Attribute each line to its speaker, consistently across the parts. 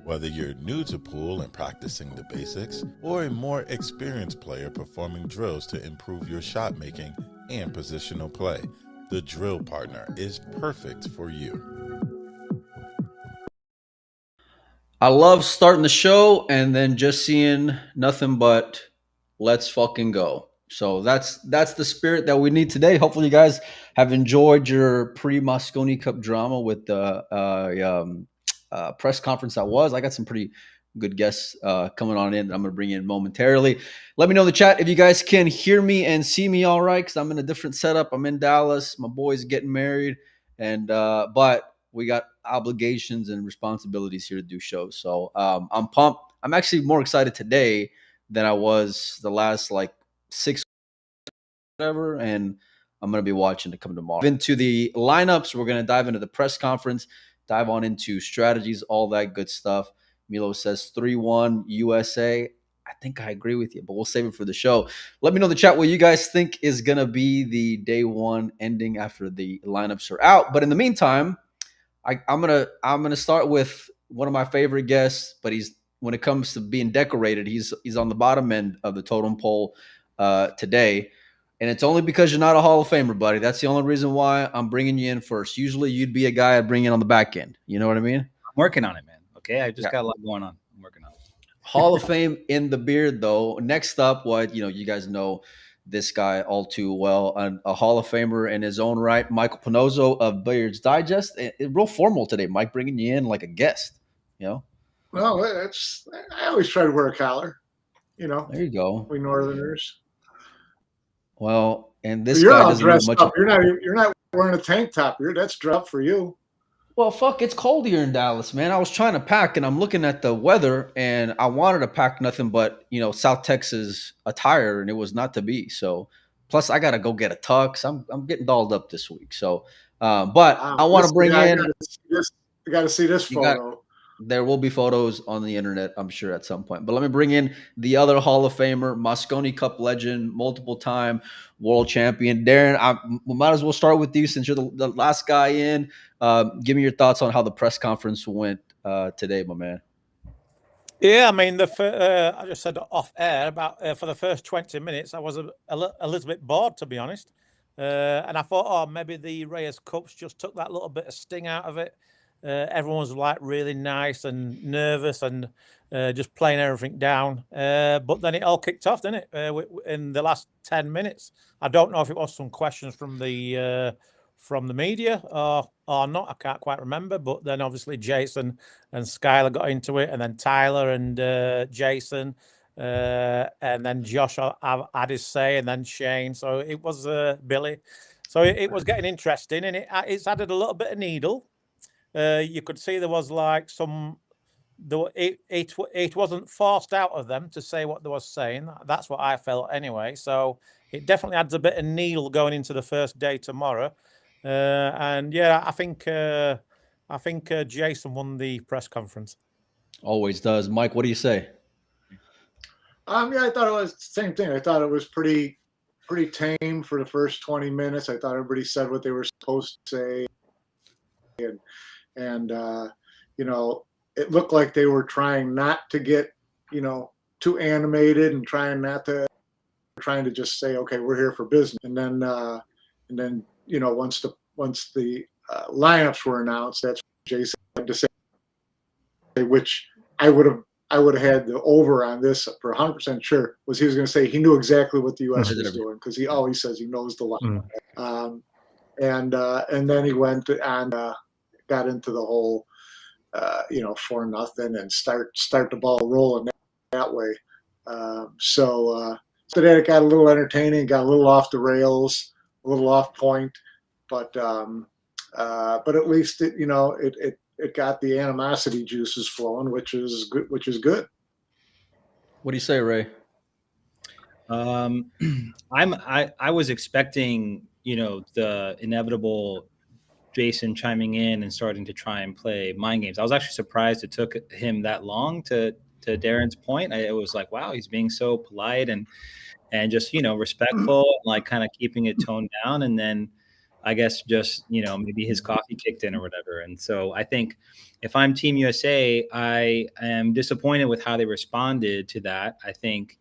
Speaker 1: Whether you're new to pool and practicing the basics, or a more experienced player performing drills to improve your shot making and positional play, the Drill Partner is perfect for you.
Speaker 2: I love starting the show and then just seeing nothing but let's fucking go. So that's the spirit that we need today. Hopefully, you guys have enjoyed your pre-Mosconi Cup drama with the press conference that was. I got some pretty good guests coming on in that I'm going to bring in momentarily. Let me know in the chat if you guys can hear me and see me all right, because I'm in a different setup. I'm in Dallas. My boy's getting married, and but we got obligations and responsibilities here to do shows. So I'm pumped. I'm actually more excited today than I was the last like 6 whatever, and I'm going to be watching to come tomorrow. Into the lineups, we're going to dive into the press conference, dive on into strategies, all that good stuff. Milo says 3-1 USA. I think I agree with you, but we'll save it for the show. Let me know in the chat what you guys think is going to be the day one ending after the lineups are out. But in the meantime, I'm gonna start with one of my favorite guests, but he's when it comes to being decorated, he's on the bottom end of the totem pole today, and it's only because you're not a Hall of Famer, buddy. That's the only reason why I'm bringing you in first. Usually, you'd be a guy I'd bring in on the back end. You know what I mean?
Speaker 3: I'm working on it, man. Okay, I just got a lot going on. I'm working on it.
Speaker 2: Hall of Fame in the beard, though. Next up, you guys know this guy all too well, a Hall of Famer in his own right, Michael Panozzo of Billiards Digest. Real formal today, Mike, bringing you in like a guest.
Speaker 4: Well, I always try to wear a collar.
Speaker 2: There you go.
Speaker 4: We Northerners.
Speaker 2: Well, and this
Speaker 4: you're
Speaker 2: guy
Speaker 4: all
Speaker 2: doesn't
Speaker 4: dressed
Speaker 2: much.
Speaker 4: Up. You're not wearing a tank top. That's dressed for you.
Speaker 2: Well, fuck, it's cold here in Dallas, man. I was trying to pack, and I'm looking at the weather, and I wanted to pack nothing but, South Texas attire, and it was not to be. So, plus, I got to go get a tux. I'm getting dolled up this week. So, but I want to bring in.
Speaker 4: I got to see this photo.
Speaker 2: There will be photos on the internet, I'm sure, at some point. But let me bring in the other Hall of Famer, Mosconi Cup legend, multiple-time world champion. Darren, we might as well start with you since you're the last guy in. Give me your thoughts on how the press conference went today, my man.
Speaker 5: Yeah, I mean, I just said off air about for the first 20 minutes, I was a little bit bored, to be honest. And I thought, maybe the Reyes Cups just took that little bit of sting out of it. Everyone was like really nice and nervous and just playing everything down. But then it all kicked off, didn't it? In the last 10 minutes. I don't know if it was some questions from the media or not. I can't quite remember. But then obviously Jason and Skylar got into it, and then Tyler and Jason, and then Josh had his say, and then Shane. So it was Billy. So it was getting interesting, and it's added a little bit of needle. You could see there was like it wasn't forced out of them to say what they was saying. That's what I felt anyway. So it definitely adds a bit of needle going into the first day tomorrow. And yeah, I think Jason won the press conference.
Speaker 2: Always does. Mike, what do you say?
Speaker 4: Yeah, I thought it was the same thing. I thought it was pretty tame for the first 20 minutes. I thought everybody said what they were supposed to say. And it looked like they were trying not to get, too animated and trying to just say, okay, we're here for business. And then once the lineups were announced, that's what Jason had to say, which I would have had the over on this for 100% sure, was he was going to say he knew exactly what the U.S. was doing, because he always says he knows the line. And then he went and got into the whole, 4-0 and start the ball rolling that way. So that it got a little entertaining, got a little off the rails, a little off point, but at least it got the animosity juices flowing, which is good.
Speaker 2: What do you say, Ray?
Speaker 3: I was expecting, the inevitable Jason chiming in and starting to try and play mind games. I was actually surprised it took him that long to Darren's point. It was like, wow, he's being so polite and just, respectful, and like kind of keeping it toned down. And then I guess just, maybe his coffee kicked in or whatever. And so I think if I'm Team USA, I am disappointed with how they responded to that. I think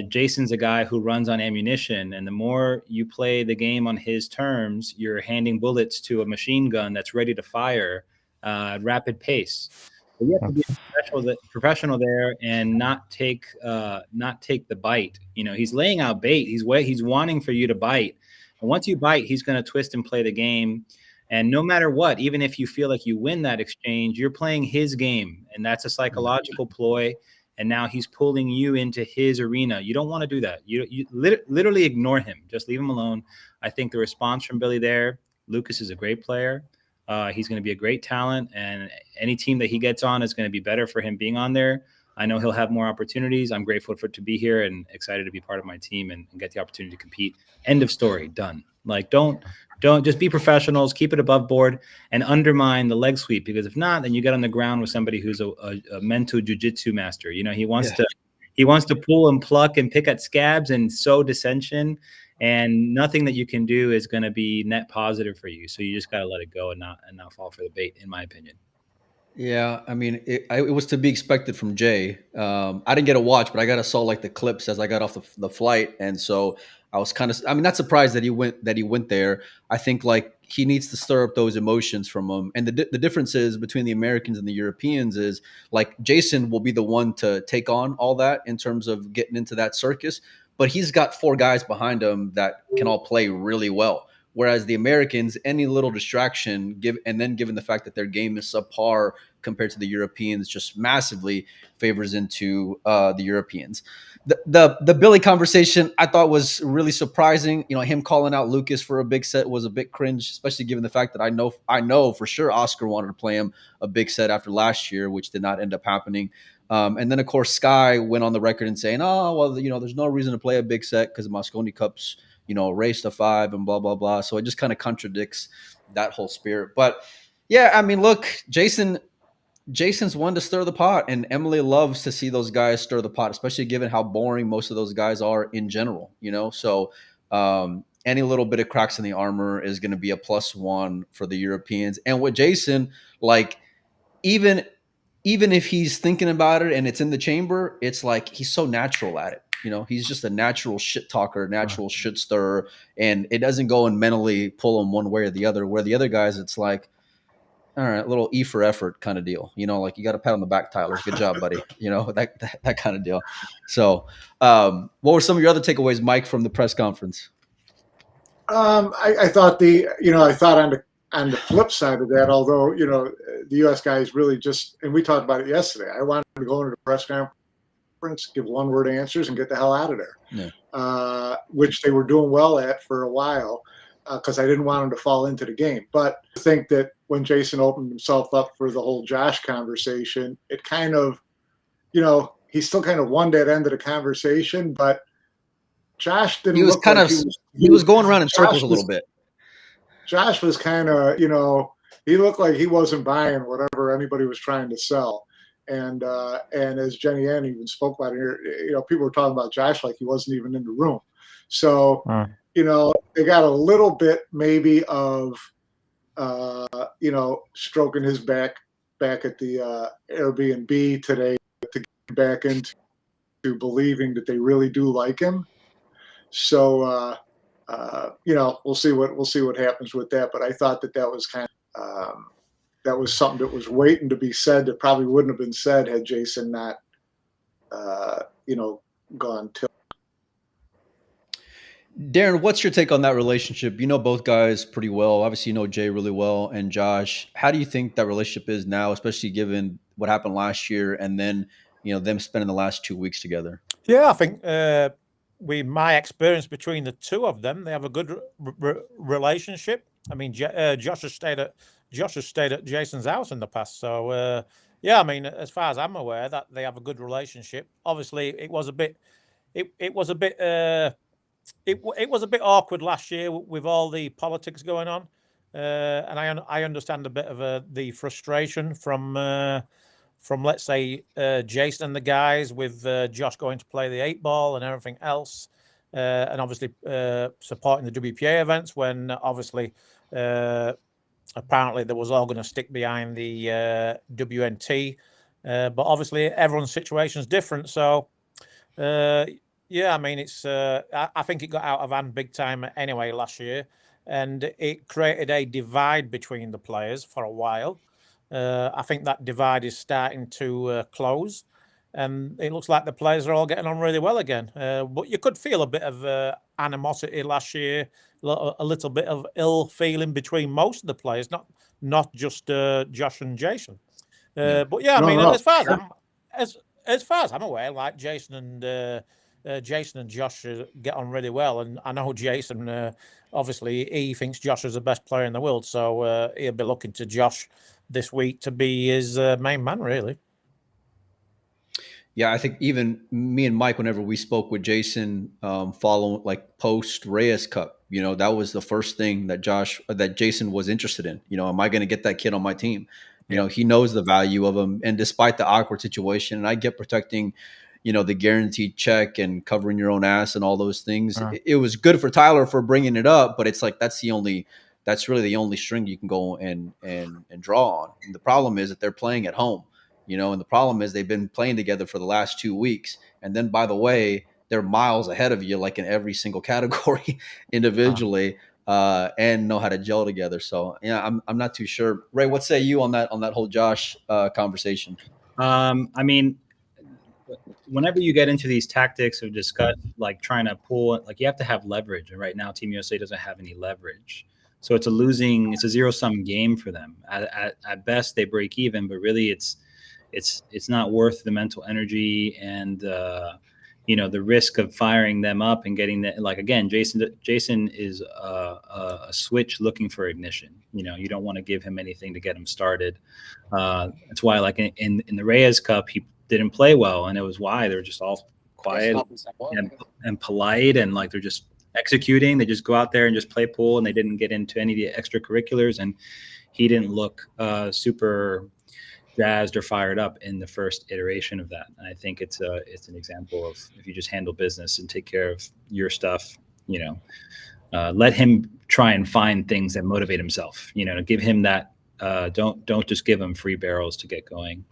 Speaker 3: Jason's a guy who runs on ammunition, and the more you play the game on his terms, you're handing bullets to a machine gun that's ready to fire at rapid pace. So you have to be professional there and not take the bite. He's laying out bait. He's wanting for you to bite, and once you bite, he's going to twist and play the game. And no matter what, even if you feel like you win that exchange, you're playing his game, and that's a psychological ploy. And now he's pulling you into his arena. You don't want to do that. You literally ignore him. Just leave him alone. I think the response from Billy there, Lucas is a great player. He's going to be a great talent, and any team that he gets on is going to be better for him being on there. I know he'll have more opportunities. I'm grateful to be here and excited to be part of my team and get the opportunity to compete. End of story. Done. Like, don't just be professionals, keep it above board, and undermine the leg sweep, because if not, then you get on the ground with somebody who's a mental jiu-jitsu master. He wants to pull and pluck and pick at scabs and sow dissension, and nothing that you can do is going to be net positive for you. So you just got to let it go and not fall for the bait, in my opinion.
Speaker 2: Yeah, I mean, it was to be expected from Jay. I didn't get to watch, but I saw like the clips as I got off the flight, and so I was not surprised that he went there. I think like he needs to stir up those emotions from him, and the differences between the Americans and the Europeans is like Jason will be the one to take on all that in terms of getting into that circus, but he's got 4 guys behind him that can all play really well. Whereas the Americans, any little distraction, given the fact that their game is subpar compared to the Europeans, just massively favors into the Europeans. The Billy conversation I thought was really surprising. Him calling out Lucas for a big set was a bit cringe, especially given the fact that I know for sure Oscar wanted to play him a big set after last year, which did not end up happening. And then of course Sky went on the record and saying, "Oh well, there's no reason to play a big set because the Mosconi Cup's race to 5 and blah, blah, blah." So it just kind of contradicts that whole spirit. But yeah, I mean, look, Jason's one to stir the pot, and Emily loves to see those guys stir the pot, especially given how boring most of those guys are in general, So any little bit of cracks in the armor is going to be a +1 for the Europeans. And with Jason, like, even if he's thinking about it and it's in the chamber, it's like he's so natural at it. He's just a natural shit talker, natural shit stirrer, and it doesn't go and mentally pull him one way or the other. Where the other guys, it's like, all right, little E for effort kind of deal. Like you got a pat on the back, Tyler. Good job, buddy. That kind of deal. So, what were some of your other takeaways, Mike, from the press conference?
Speaker 4: I thought on the flip side of that, although the U.S. guys really just, and we talked about it yesterday. I wanted to go into the press conference, give one-word answers, and get the hell out of there. Yeah. Which they were doing well at for a while, because I didn't want them to fall into the game. But I think that when Jason opened himself up for the whole Josh conversation, it kind of, he still kind of won that end of the conversation, but Josh didn't.
Speaker 2: He was going around in circles a little bit.
Speaker 4: Josh was kind of, he looked like he wasn't buying whatever anybody was trying to sell. And as Jenny Ann even spoke about it here, people were talking about Josh like he wasn't even in the room. So, they got a little bit maybe of, stroking his back at the Airbnb today to get back into believing that they really do like him. So, we'll see what happens with that. But I thought that was kind of, that was something that was waiting to be said that probably wouldn't have been said had Jason not, gone till.
Speaker 2: Darren, what's your take on that relationship? You know both guys pretty well. Obviously, you know Jay really well and Josh. How do you think that relationship is now, especially given what happened last year and then, them spending the last 2 weeks together?
Speaker 5: Yeah, I think my experience between the two of them, they have a good relationship. I mean, Josh has stayed at Jason's house in the past. So, yeah, I mean, as far as I'm aware, that they have a good relationship. Obviously, it was a bit awkward last year with all the politics going on. And I understand a bit of the frustration from let's say Jason and the guys with Josh going to play the 8 ball and everything else. and obviously supporting the WPA events when obviously apparently they was all going to stick behind the WNT. But obviously everyone's situation is different. So, yeah, I mean, I think it got out of hand big time anyway last year. And it created a divide between the players for a while. I think that divide is starting to close. And it looks like the players are all getting on really well again. But you could feel a bit of animosity last year, a little bit of ill feeling between most of the players, not just Josh and Jason. But yeah, I mean, as far as I'm aware, like Jason and Josh get on really well, and I know Jason. Obviously, he thinks Josh is the best player in the world, so he'll be looking to Josh this week to be his main man, really.
Speaker 2: Yeah, I think even me and Mike, whenever we spoke with Jason, following like post Reyes Cup, that was the first thing that Jason was interested in. Am I going to get that kid on my team? He knows the value of him, and despite the awkward situation, and I get protecting, the guaranteed check and covering your own ass and all those things. It was good for Tyler for bringing it up, but it's like that's really the only string you can go and draw on. And the problem is that they're playing at home. And the problem is they've been playing together for the last 2 weeks. And then, by the way, they're miles ahead of you, like in every single category individually, and know how to gel together. So, yeah, I'm not too sure. Ray, what say you on that whole Josh conversation?
Speaker 3: I mean, whenever you get into these tactics of discuss, like trying to pull, like you have to have leverage. And right now, Team USA doesn't have any leverage. So it's a zero-sum game for them. At best, they break even, but really it's not worth the mental energy and the risk of firing them up and getting that. Like again, Jason is a switch looking for ignition. You don't want to give him anything to get him started. That's why, like in the Reyes Cup, he didn't play well, and it was why they were just all quiet and polite, and like they're just executing. They just go out there and just play pool, and they didn't get into any of the extracurriculars, and he didn't look super jazzed or fired up in the first iteration of that. And I think it's an example of, if you just handle business and take care of your stuff, let him try and find things that motivate himself, give him that, don't just give him free barrels to get going.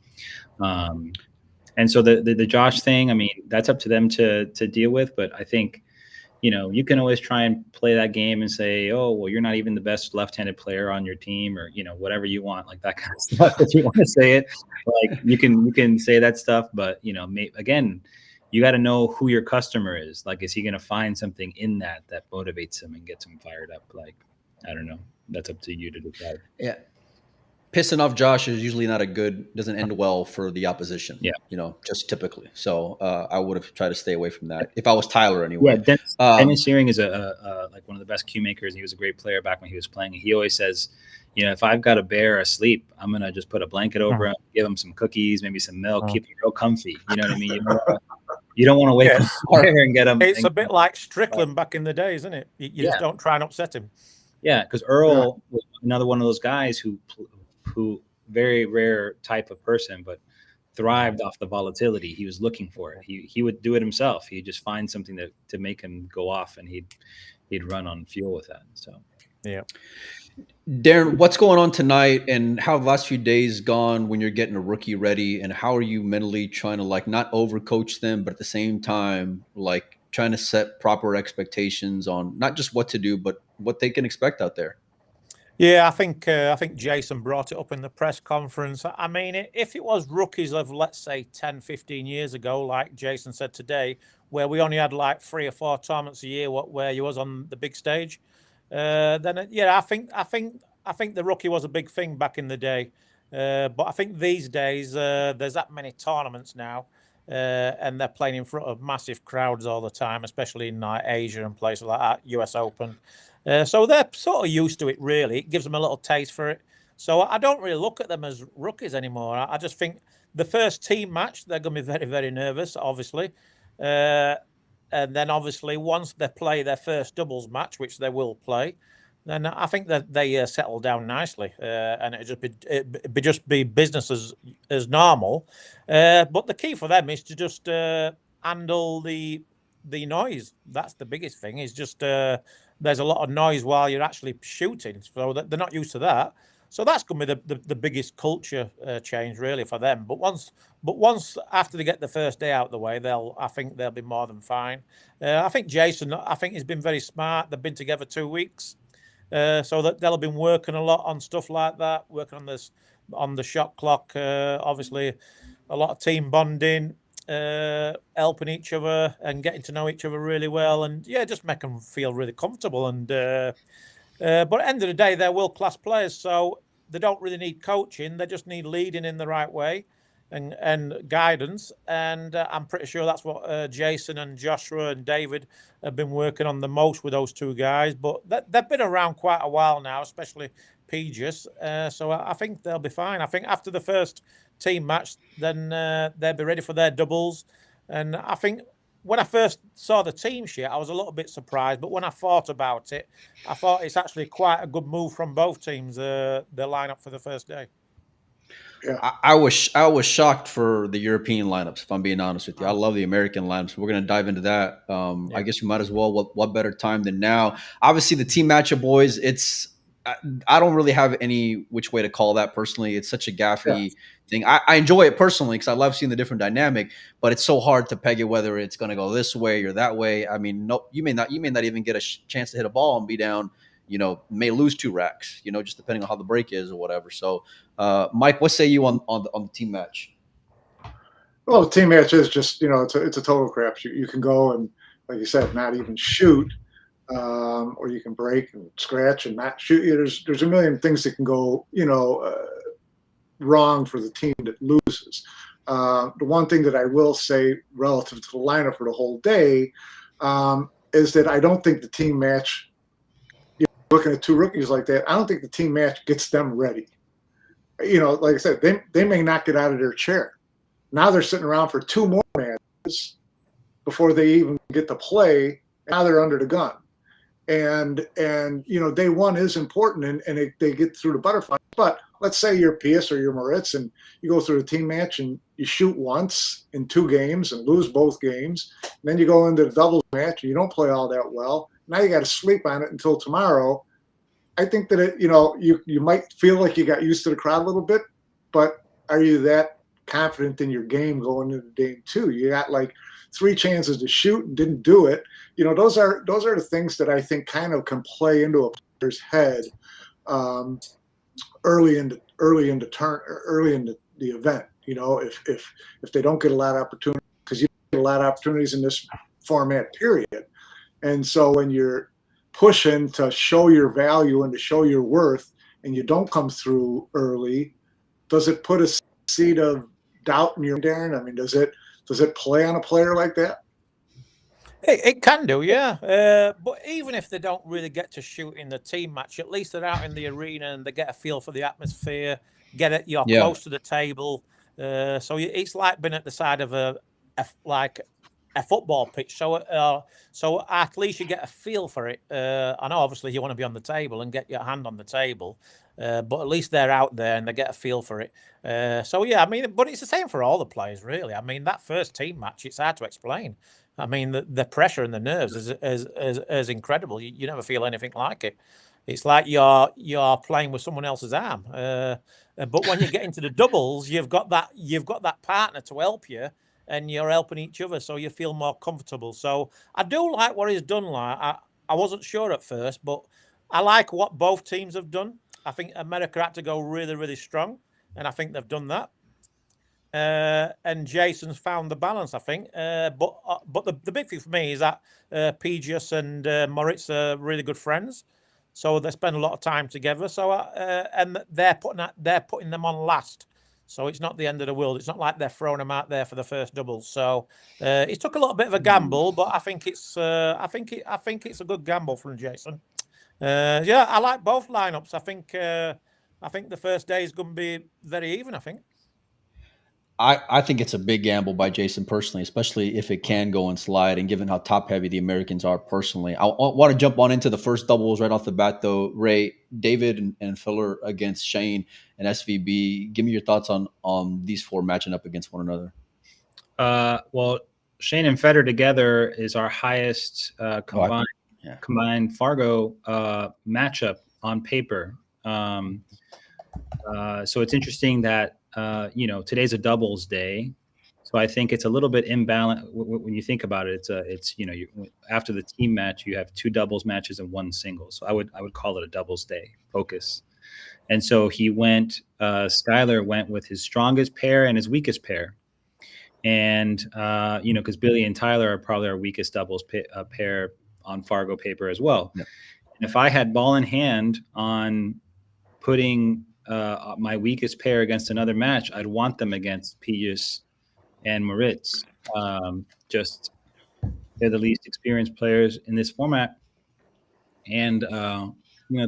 Speaker 3: And so the Josh thing, I mean, that's up to them to deal with, but I think, you can always try and play that game and say, oh, well, you're not even the best left-handed player on your team, or, whatever you want, like that kind of stuff, if you want to say it. Like you can say that stuff, but, again, you got to know who your customer is. Like, is he going to find something in that motivates him and gets him fired up? Like, I don't know. That's up to you to decide.
Speaker 2: Yeah. Pissing off Josh is usually doesn't end well for the opposition.
Speaker 3: Yeah.
Speaker 2: Just typically. So I would have tried to stay away from that if I was Tyler anyway.
Speaker 3: Yeah, Dennis Searing is like one of the best cue makers. He was a great player back when he was playing. He always says, if I've got a bear asleep, I'm going to just put a blanket over him, give him some cookies, maybe some milk, keep him real comfy. You know what I mean? You don't want to wake up and get him.
Speaker 5: It's a bit like Strickland back in the day, isn't it? You just don't try and upset him.
Speaker 3: Yeah, because Earl was another one of those guys who very rare type of person, but thrived off the volatility. He was looking for it. He would do it himself. He'd just find something to make him go off, and he'd run on fuel with that. So,
Speaker 5: yeah.
Speaker 2: Darren, what's going on tonight, and how have the last few days gone when you're getting a rookie ready, and how are you mentally trying to like not overcoach them, but at the same time like trying to set proper expectations on not just what to do, but what they can expect out there?
Speaker 5: Yeah, I think Jason brought it up in the press conference. I mean, if it was rookies of, let's say, 10, 15 years ago, like Jason said today, where we only had like 3 or 4 tournaments a year where you was on the big stage, then yeah, I think the rookie was a big thing back in the day. But I think these days there's that many tournaments now, and they're playing in front of massive crowds all the time, especially in Asia and places like that, US Open. So they're sort of used to it, really. It gives them a little taste for it. So I don't really look at them as rookies anymore. I just think the first team match, they're going to be very, very nervous, obviously. And then, obviously, once they play their first doubles match, which they will play, then I think that they settle down nicely. And it'd just be business as normal. But the key for them is to just handle the the noise. That's the biggest thing. Is just there's a lot of noise while you're actually shooting, so that they're not used to that. So that's going to be the biggest culture change really for them. But once after they get the first day out of the way, I think they'll be more than fine. I think Jason, I think he's been very smart. They've been together 2 weeks, so that they'll have been working a lot on stuff like that, working on this on the shot clock. Obviously, a lot of team bonding, helping each other and getting to know each other really well, and yeah, just make them feel really comfortable. And but at the end of the day, they're world-class players, so they don't really need coaching. They just need leading in the right way and guidance. And I'm pretty sure that's what Jason and Joshua and David have been working on the most with those two guys. But they've been around quite a while now, especially Peages. So I think they'll be fine. I think after the first team match, then they'll be ready for their doubles. And I think when I first saw the team sheet, I was a little bit surprised. But when I thought about it, I thought it's actually quite a good move from both teams, their lineup for the first day.
Speaker 2: Yeah. I was shocked for the European lineups, if I'm being honest with you. I love the American lineups. We're going to dive into that. I guess we might as well. What better time than now? Obviously, the team matchup, boys, I don't really have any which way to call that personally. It's such a gaffy thing. I enjoy it personally because I love seeing the different dynamic, but it's so hard to peg it whether it's going to go this way or that way. I mean, no, you may not even get a chance to hit a ball and be down. May lose 2 racks. Just depending on how the break is or whatever. So, Mike, what say you on the team match?
Speaker 4: Well, the team match is just it's a total crapshoot. You can go and, like you said, not even shoot. Or you can break and scratch and not shoot. There's a million things that can go, wrong for the team that loses. The one thing that I will say relative to the lineup for the whole day is that I don't think the team match, looking at 2 rookies like that, I don't think the team match gets them ready. Like I said, they may not get out of their chair. Now they're sitting around for 2 more matches before they even get to play. Now they're under the gun. And day one is important, and they get through the butterfly. But let's say you're Pius or you're Moritz, and you go through a team match and you shoot once in 2 games and lose both games. And then you go into the doubles match and you don't play all that well. Now you got to sleep on it until tomorrow. I think that you might feel like you got used to the crowd a little bit, but are you that confident in your game going into game 2? You got like 3 chances to shoot and didn't do it. Those are the things that I think kind of can play into a player's head early in the event. If they don't get a lot of opportunities, because you get a lot of opportunities in this format, period. And so when you're pushing to show your value and to show your worth, and you don't come through early, does it put a seed of doubt in your Darren? I mean, does it play on a player like that?
Speaker 5: It can do, yeah. But even if they don't really get to shoot in the team match, at least they're out in the arena and they get a feel for the atmosphere. You're close to the table, so it's like being at the side of a football pitch. So at least you get a feel for it. I know obviously you want to be on the table and get your hand on the table, but at least they're out there and they get a feel for it. So yeah, I mean, but it's the same for all the players, really. I mean, that first team match, it's hard to explain. I mean, the pressure and the nerves is incredible. You never feel anything like it. It's like you're playing with someone else's arm. But when you get into the doubles, you've got that partner to help you, and you're helping each other, so you feel more comfortable. So I do like what he's done. I wasn't sure at first, but I like what both teams have done. I think America had to go really, really strong, and I think they've done that. And Jason's found the balance, I think. But the big thing for me is that Peages and Moritz are really good friends, so they spend a lot of time together. So and they're putting them on last. So it's not the end of the world. It's not like they're throwing them out there for the first doubles. So it took a little bit of a gamble, but I think it's a good gamble from Jason. Yeah, I like both lineups. I think the first day is going to be very even. I think.
Speaker 2: I think it's a big gamble by Jason personally, especially if it can go and slide, and given how top heavy the Americans are personally. I want to jump on into the first doubles right off the bat, though. Ray, David and Filler against Shane and SVB. Give me your thoughts on these 4 matching up against one another.
Speaker 3: Well, Shane and Federer together is our highest combined Fargo matchup on paper. So it's interesting that today's a doubles day, so I think it's a little bit imbalanced when you think about it. It's after the team match, you have 2 doubles matches and 1 single. So I would call it a doubles day focus. And so he went. Skyler went with his strongest pair and his weakest pair. And because Billy and Tyler are probably our weakest doubles pair on Fargo paper as well. Yeah. And if I had ball in hand on putting my weakest pair against another match, I'd want them against Pijus and Moritz. Just they're the least experienced players in this format, and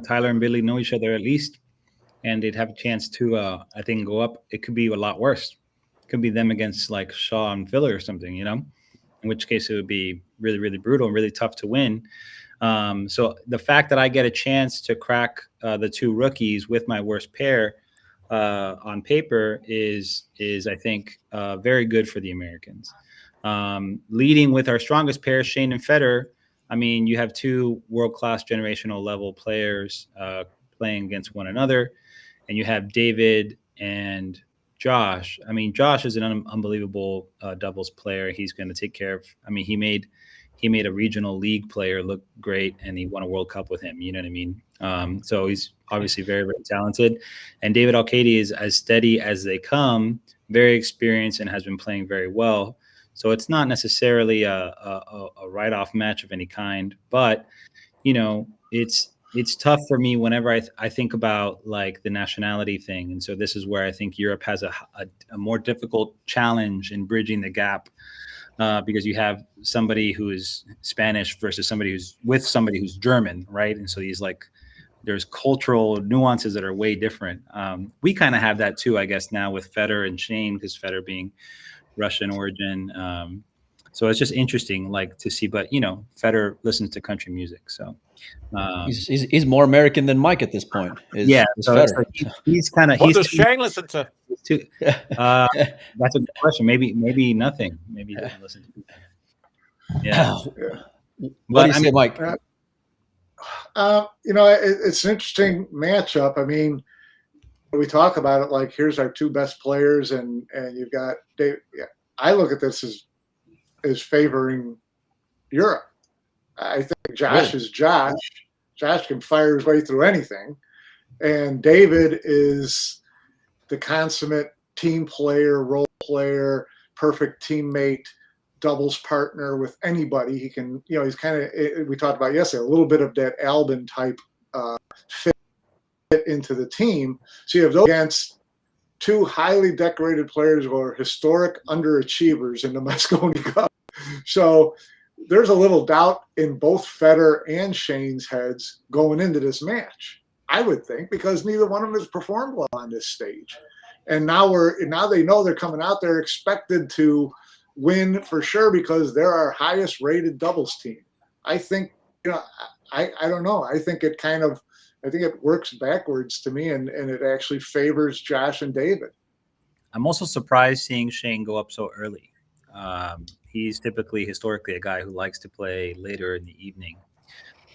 Speaker 3: Tyler and Billy know each other at least, and they'd have a chance to I think go up. It could be a lot worse. Could be them against like Shaw and Filler or something, in which case it would be really, really brutal and really tough to win. So the fact that I get a chance to crack the 2 rookies with my worst pair on paper is I think very good for the Americans. Leading with our strongest pair, Shane and Federer. I mean, you have 2 world-class generational level players playing against one another, and you have David and Josh. I mean, Josh is an unbelievable doubles player. He's going to take care of. I mean, he made a regional league player look great, and he won a World Cup with him. You know what I mean? So he's obviously very, very talented. And David Alcady is as steady as they come, very experienced, and has been playing very well. So it's not necessarily a write-off match of any kind, but it's tough for me whenever I think about like the nationality thing. And so this is where I think Europe has a more difficult challenge in bridging the gap because you have somebody who is Spanish versus somebody who's German, right? And so there's cultural nuances that are way different. We kind of have that too, I guess, now with Federer and Shane, because Federer being Russian origin. So it's just interesting, like to see, but Federer listens to country music. So
Speaker 2: he's more American than Mike at this point.
Speaker 3: So it's like he's kind of.
Speaker 5: What does Shane listen to?
Speaker 3: That's a good question. Maybe nothing. Maybe he doesn't listen to. Yeah.
Speaker 2: What do you say, Mike?
Speaker 4: It's an interesting matchup. I mean, we talk about it like here's our 2 best players, and you've got Dave. Yeah, I look at this as favoring Europe. I think Josh is Josh. Josh can fire his way through anything. And David is the consummate team player, role player, perfect teammate, doubles partner with anybody. He can, he's kind of, we talked about yesterday, a little bit of that Albin type fit into the team. So you have those against 2 highly decorated players who are historic underachievers in the Mosconi Cup. So there's a little doubt in both Federer and Shane's heads going into this match, I would think, because neither one of them has performed well on this stage. And now they know they're coming out there expected to win for sure because they're our highest rated doubles team. I think, I don't know. I think it works backwards to me, and it actually favors Josh and David.
Speaker 3: I'm also surprised seeing Shane go up so early. He's typically, historically, a guy who likes to play later in the evening.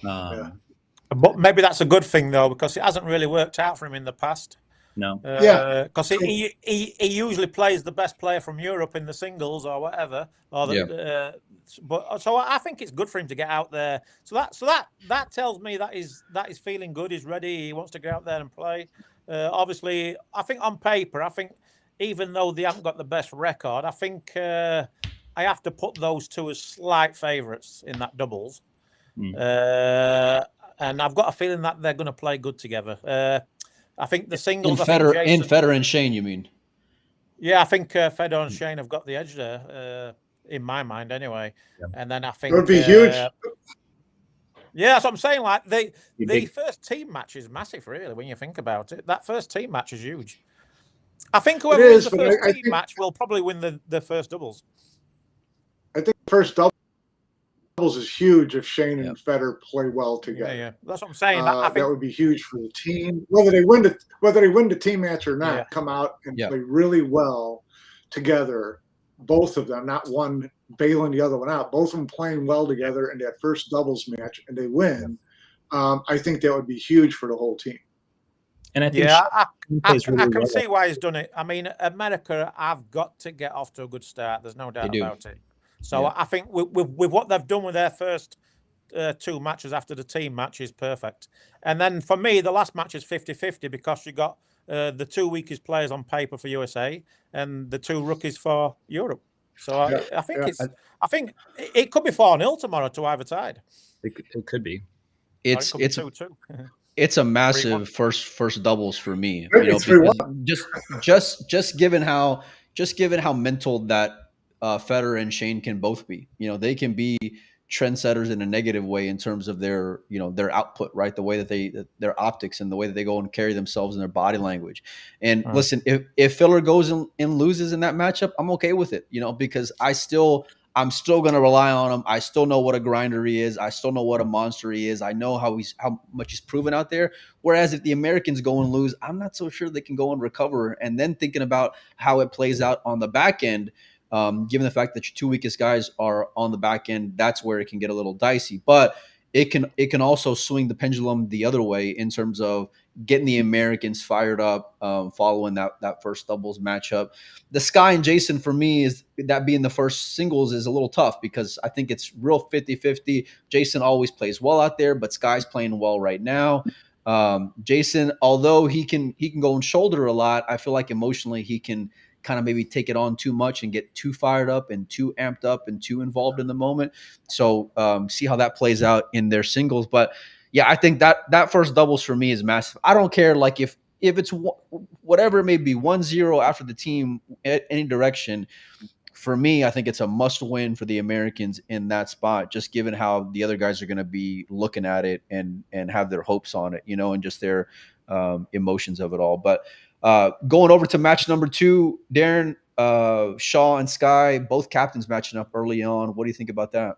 Speaker 5: But maybe that's a good thing, though, because it hasn't really worked out for him in the past.
Speaker 3: No.
Speaker 5: Because he usually plays the best player from Europe in the singles or whatever. But so I think it's good for him to get out there. So that tells me that he's feeling good. He's ready. He wants to get out there and play. Obviously, I think on paper, even though they haven't got the best record, I think I have to put those 2 as slight favourites in that doubles. And I've got a feeling that they're going to play good together. I think the singles...
Speaker 2: Federer and Shane, you mean?
Speaker 5: Yeah, I think Federer and Shane have got the edge there, in my mind anyway. Yeah. And then I think...
Speaker 4: It would be huge.
Speaker 5: Yeah, that's what I'm saying. Like the first team match is massive, really, when you think about it. That first team match is huge. I think whoever wins the first team match will probably win the first doubles.
Speaker 4: I think the first doubles is huge if Shane and Federer play well together.
Speaker 5: Yeah, that's what I'm saying.
Speaker 4: I think that would be huge for the team, whether they win the team match or not. Come out and play really well together. both of them, not one bailing the other one out, both of them playing well together in that first doubles match, and they win, I think that would be huge for the whole team.
Speaker 3: And I think
Speaker 5: I can see why he's done it. I mean, America have got to get off to a good start. There's no doubt about it. So I think with what they've done with their first 2 matches after the team match is perfect. And then for me, the last match is 50-50 because you got the 2 weakest players on paper for USA and the 2 rookies for Europe. So I think it could be 4-0 tomorrow to either side.
Speaker 3: It could be.
Speaker 2: It's
Speaker 5: 2-2.
Speaker 2: It's a massive first doubles for me.
Speaker 4: Because
Speaker 2: just given how mental that Federer and Shane can both be. They can be trendsetters in a negative way in terms of their their output, right? The way that their optics and the way that they go and carry themselves and their body language. And listen, if Federer goes and loses in that matchup, I'm okay with it, because I'm still going to rely on him. I still know what a grinder he is. I still know what a monster he is. I know how much he's proven out there. Whereas if the Americans go and lose, I'm not so sure they can go and recover. And then thinking about how it plays out on the back end, given the fact that your 2 weakest guys are on the back end, that's where it can get a little dicey. But it can also swing the pendulum the other way in terms of getting the Americans fired up following that first doubles matchup. The Sky and Jason, for me, is that being the first singles is a little tough because I think it's real 50-50. Jason always plays well out there, but Sky's playing well right now. Jason, although he can go and shoulder a lot, I feel like emotionally he can kind of maybe take it on too much and get too fired up and too amped up and too involved in the moment. So see how that plays out in their singles. But yeah, I think that first doubles for me is massive. I don't care like if it's whatever it may be, 1-0 after the team at any direction. For me, I think it's a must win for the Americans in that spot, just given how the other guys are going to be looking at it and have their hopes on it, and just their emotions of it all. But going over to match number 2, Darren, Shaw and Sky, both captains matching up early on. What do you think about that?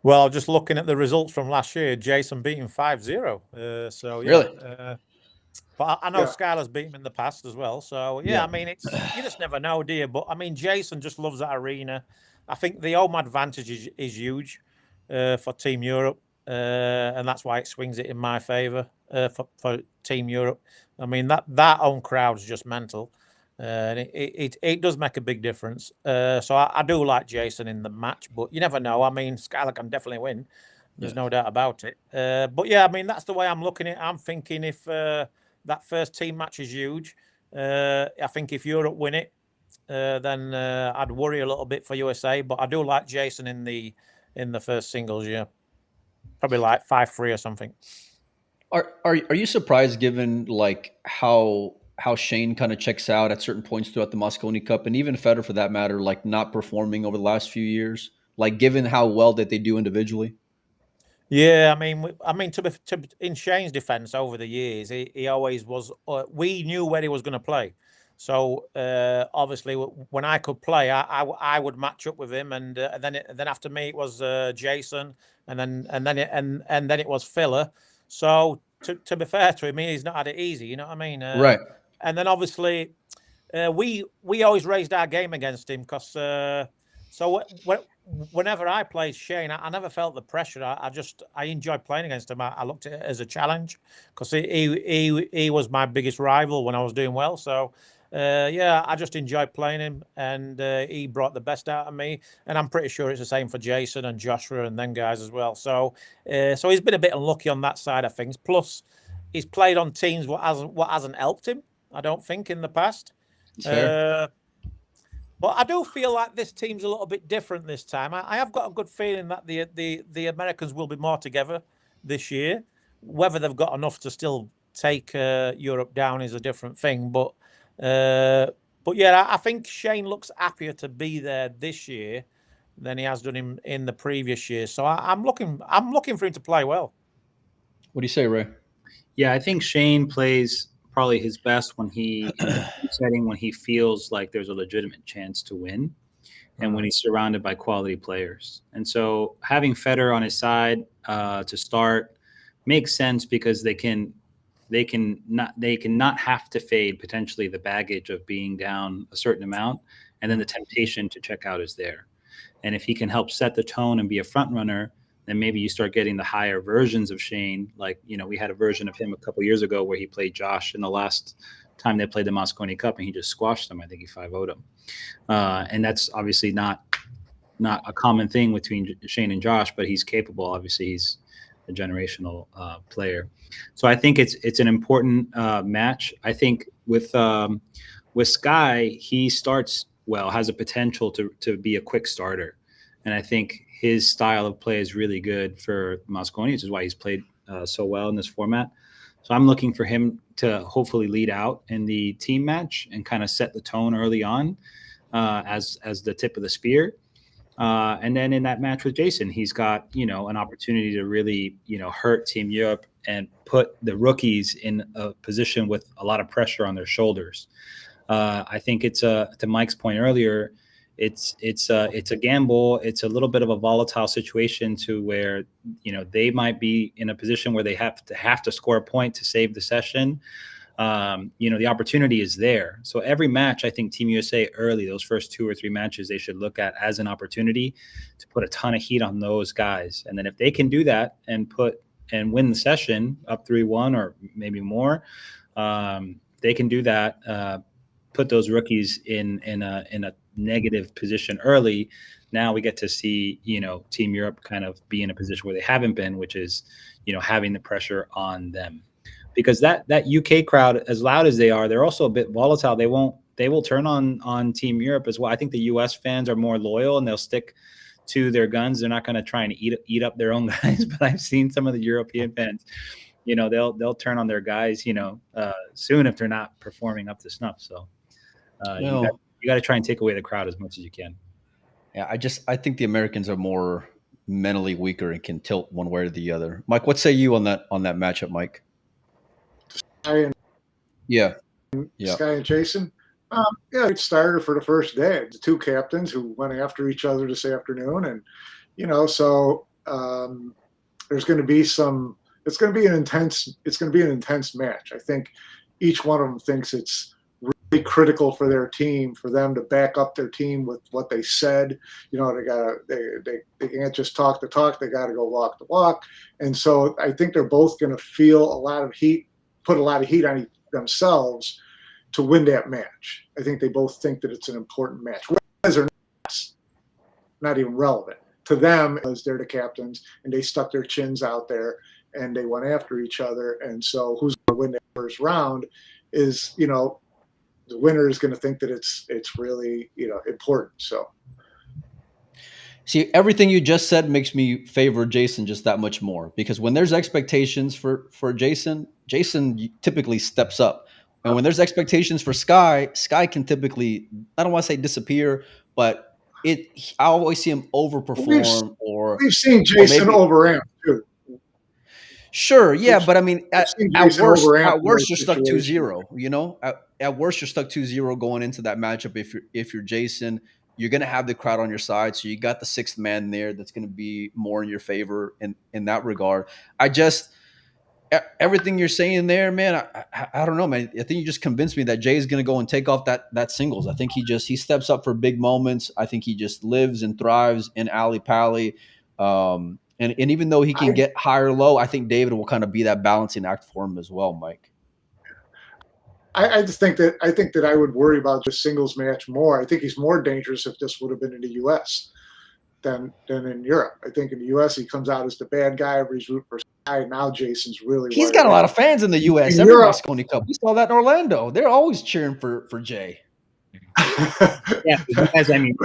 Speaker 5: Well, just looking at the results from last year, Jason beat him 5-0. So yeah,
Speaker 2: really?
Speaker 5: But I know Skylar's beat him in the past as well. So yeah, I mean, you just never know, do you? But I mean, Jason just loves that arena. I think the home advantage is huge for Team Europe, and that's why it swings it in my favour for Team Europe. I mean, that home crowd's just mental, and it does make a big difference. So I do like Jason in the match, but you never know. I mean, Skylar can definitely win. There's no doubt about it. But yeah, I mean, that's the way I'm looking at it. I'm thinking if that first team match is huge, I think if Europe win it, then I'd worry a little bit for USA. But I do like Jason in the first singles. Yeah, probably like 5-3 or something.
Speaker 2: Are you surprised given like how Shane kind of checks out at certain points throughout the Mosconi Cup and even Federer for that matter, like not performing over the last few years, like given how well that they do individually?
Speaker 5: Yeah, I mean, in Shane's defense over the years, he always was. We knew where he was going to play, so obviously when I could play, I would match up with him, and then after me it was Jason, and then it was Filler. So to be fair to him, he's not had it easy. You know what I mean?
Speaker 2: Right.
Speaker 5: And then obviously we always raised our game against him because whenever I played Shane, I never felt the pressure. I enjoyed playing against him. I looked at it as a challenge because he was my biggest rival when I was doing well. So yeah, I just enjoyed playing him, and he brought the best out of me. And I'm pretty sure it's the same for Jason and Joshua and them guys as well. So he's been a bit unlucky on that side of things. Plus, he's played on teams what hasn't helped him, I don't think, in the past. But I do feel like this team's a little bit different this time. I have got a good feeling that the Americans will be more together this year. Whether they've got enough to still take Europe down is a different thing. But yeah, I think Shane looks happier to be there this year than he has done in the previous years. So I'm looking for him to play well.
Speaker 2: What do you say, Ray?
Speaker 3: Yeah, I think Shane plays probably his best when he setting when he feels like there's a legitimate chance to win, and when he's surrounded by quality players. And so having Federer on his side to start makes sense because they can not have to fade potentially the baggage of being down a certain amount and then the temptation to check out is there. And if he can help set the tone and be a front runner, then maybe you start getting the higher versions of Shane. Like, we had a version of him a couple years ago where he played Josh in the last time they played the Mosconi Cup, and he just squashed him. I think he 5-0'd him. And that's obviously not a common thing between Shane and Josh, but he's capable. Obviously, he's a generational player. So I think it's an important match. I think with Sky, he starts well, has a potential to be a quick starter. And I think his style of play is really good for Mosconi, which is why he's played so well in this format. So I'm looking for him to hopefully lead out in the team match and kind of set the tone early on as the tip of the spear. And then in that match with Jason, he's got, an opportunity to really, hurt Team Europe and put the rookies in a position with a lot of pressure on their shoulders. I think it's to Mike's point earlier, it's a gamble. It's a little bit of a volatile situation to where, they might be in a position where they have to score a point to save the session. The opportunity is there. So every match, I think Team USA early, those first 2 or 3 matches, they should look at as an opportunity to put a ton of heat on those guys. And then if they can do that and win the session up 3-1 or maybe more, they can do that. Put those rookies in a negative position early. Now we get to see, Team Europe kind of be in a position where they haven't been, which is, having the pressure on them. Because that UK crowd, as loud as they are, they're also a bit volatile. They will turn on Team Europe as well. I think the US fans are more loyal and they'll stick to their guns. They're not going to try and eat up their own guys. But I've seen some of the European fans, they'll turn on their guys, soon if they're not performing up to snuff. So you got to try and take away the crowd as much as you can.
Speaker 2: Yeah, I think the Americans are more mentally weaker and can tilt one way or the other. Mike, what say you on that matchup, Mike? Yeah.
Speaker 4: Sky and Jason. It started for the first day. The 2 captains who went after each other this afternoon, and so there's going to be it's going to be an intense match. I think each one of them thinks it's really critical for their team, for them to back up their team with what they said. They can't just talk the talk. They got to go walk the walk. And so I think they're both going to feel a lot of heat, put a lot of heat on themselves to win that match. I think they both think that it's an important match. Whether or not even relevant to them, as they're the captains and they stuck their chins out there and they went after each other. And so who's going to win that first round is, the winner is going to think that it's really, important. So.
Speaker 2: See, everything you just said makes me favor Jason just that much more, because when there's expectations for Jason typically steps up. And when there's expectations for Sky can typically, I don't want to say disappear, but I always see him overperform.
Speaker 4: We've seen Jason overamp too.
Speaker 2: Sure, yeah, but I mean, at worst, you're stuck 2-0. At worst, you're stuck 2-0 going into that matchup. If you're Jason, you're going to have the crowd on your side, so you got the 6th man there that's going to be more in your favor in that regard. Everything you're saying there, man, I don't know, man. I think you just convinced me that Jay is going to go and take off that singles. I think he steps up for big moments. I think he just lives and thrives in alley pally. And even though he can get high or low, I think David will kind of be that balancing act for him as well, Mike.
Speaker 4: I just think that I would worry about the singles match more. I think he's more dangerous if this would have been in the U.S. than in Europe. I think in the U.S. he comes out as the bad guy, everybody's rooting for Sky. Now Jason's really.
Speaker 2: He's got a lot of fans in the U.S. Every Mosconi Cup. We saw that in Orlando. They're always cheering for Jay.
Speaker 3: Yeah, because I mean,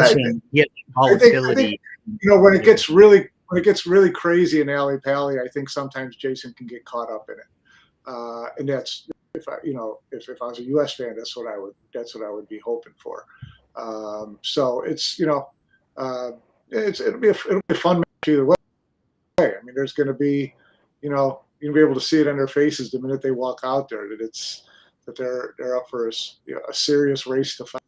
Speaker 3: he has volatility.
Speaker 4: I think, when it gets really crazy in alley pally, I think sometimes Jason can get caught up in it, and that's. If I was a U.S. fan, that's what I would be hoping for. So it's it'll be a fun match either way. I mean, there's going to be, you're going to be able to see it on their faces the minute they walk out there that they're up for a serious race to fight.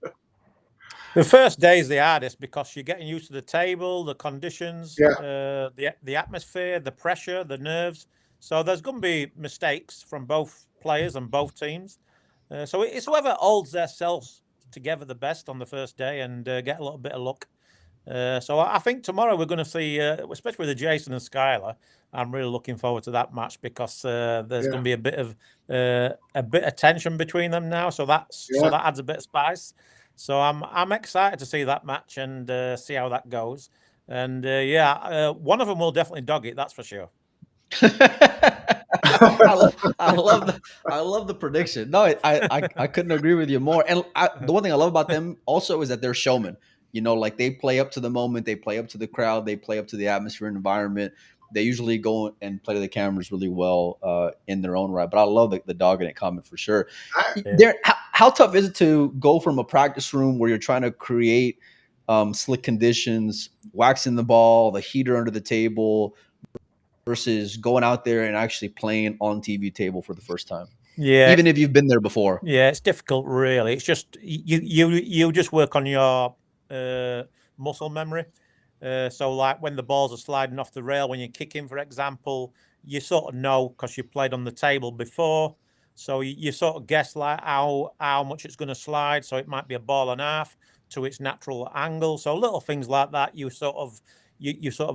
Speaker 5: The first day is the hardest because you're getting used to the table, the conditions, the atmosphere, the pressure, the nerves. So there's going to be mistakes from both players and both teams. So it's whoever holds themselves together the best on the first day and get a little bit of luck. So I think tomorrow we're going to see, especially with the Jason and Skylar. I'm really looking forward to that match because there's going to be a bit of tension between them now. So that adds a bit of spice. So I'm excited to see that match and see how that goes. And one of them will definitely dog it. That's for sure.
Speaker 2: I love the prediction. No, I couldn't agree with you more. And the one thing I love about them also is that they're showmen. You know, like they play up to the moment, they play up to the crowd, they play up to the atmosphere and environment. They usually go and play to the cameras really well in their own right. But I love the dog in it comment for sure. How tough is it to go from a practice room where you're trying to create slick conditions, waxing the ball, the heater under the table, versus going out there and actually playing on TV table for the first time?
Speaker 5: Yeah,
Speaker 2: even if you've been there before.
Speaker 5: Yeah, it's difficult, really. It's just you just work on your muscle memory. So, like when the balls are sliding off the rail, when you're kicking, for example, you sort of know because you played on the table before. So you sort of guess like how much it's going to slide. So it might be a ball and a half to its natural angle. So little things like that, you sort of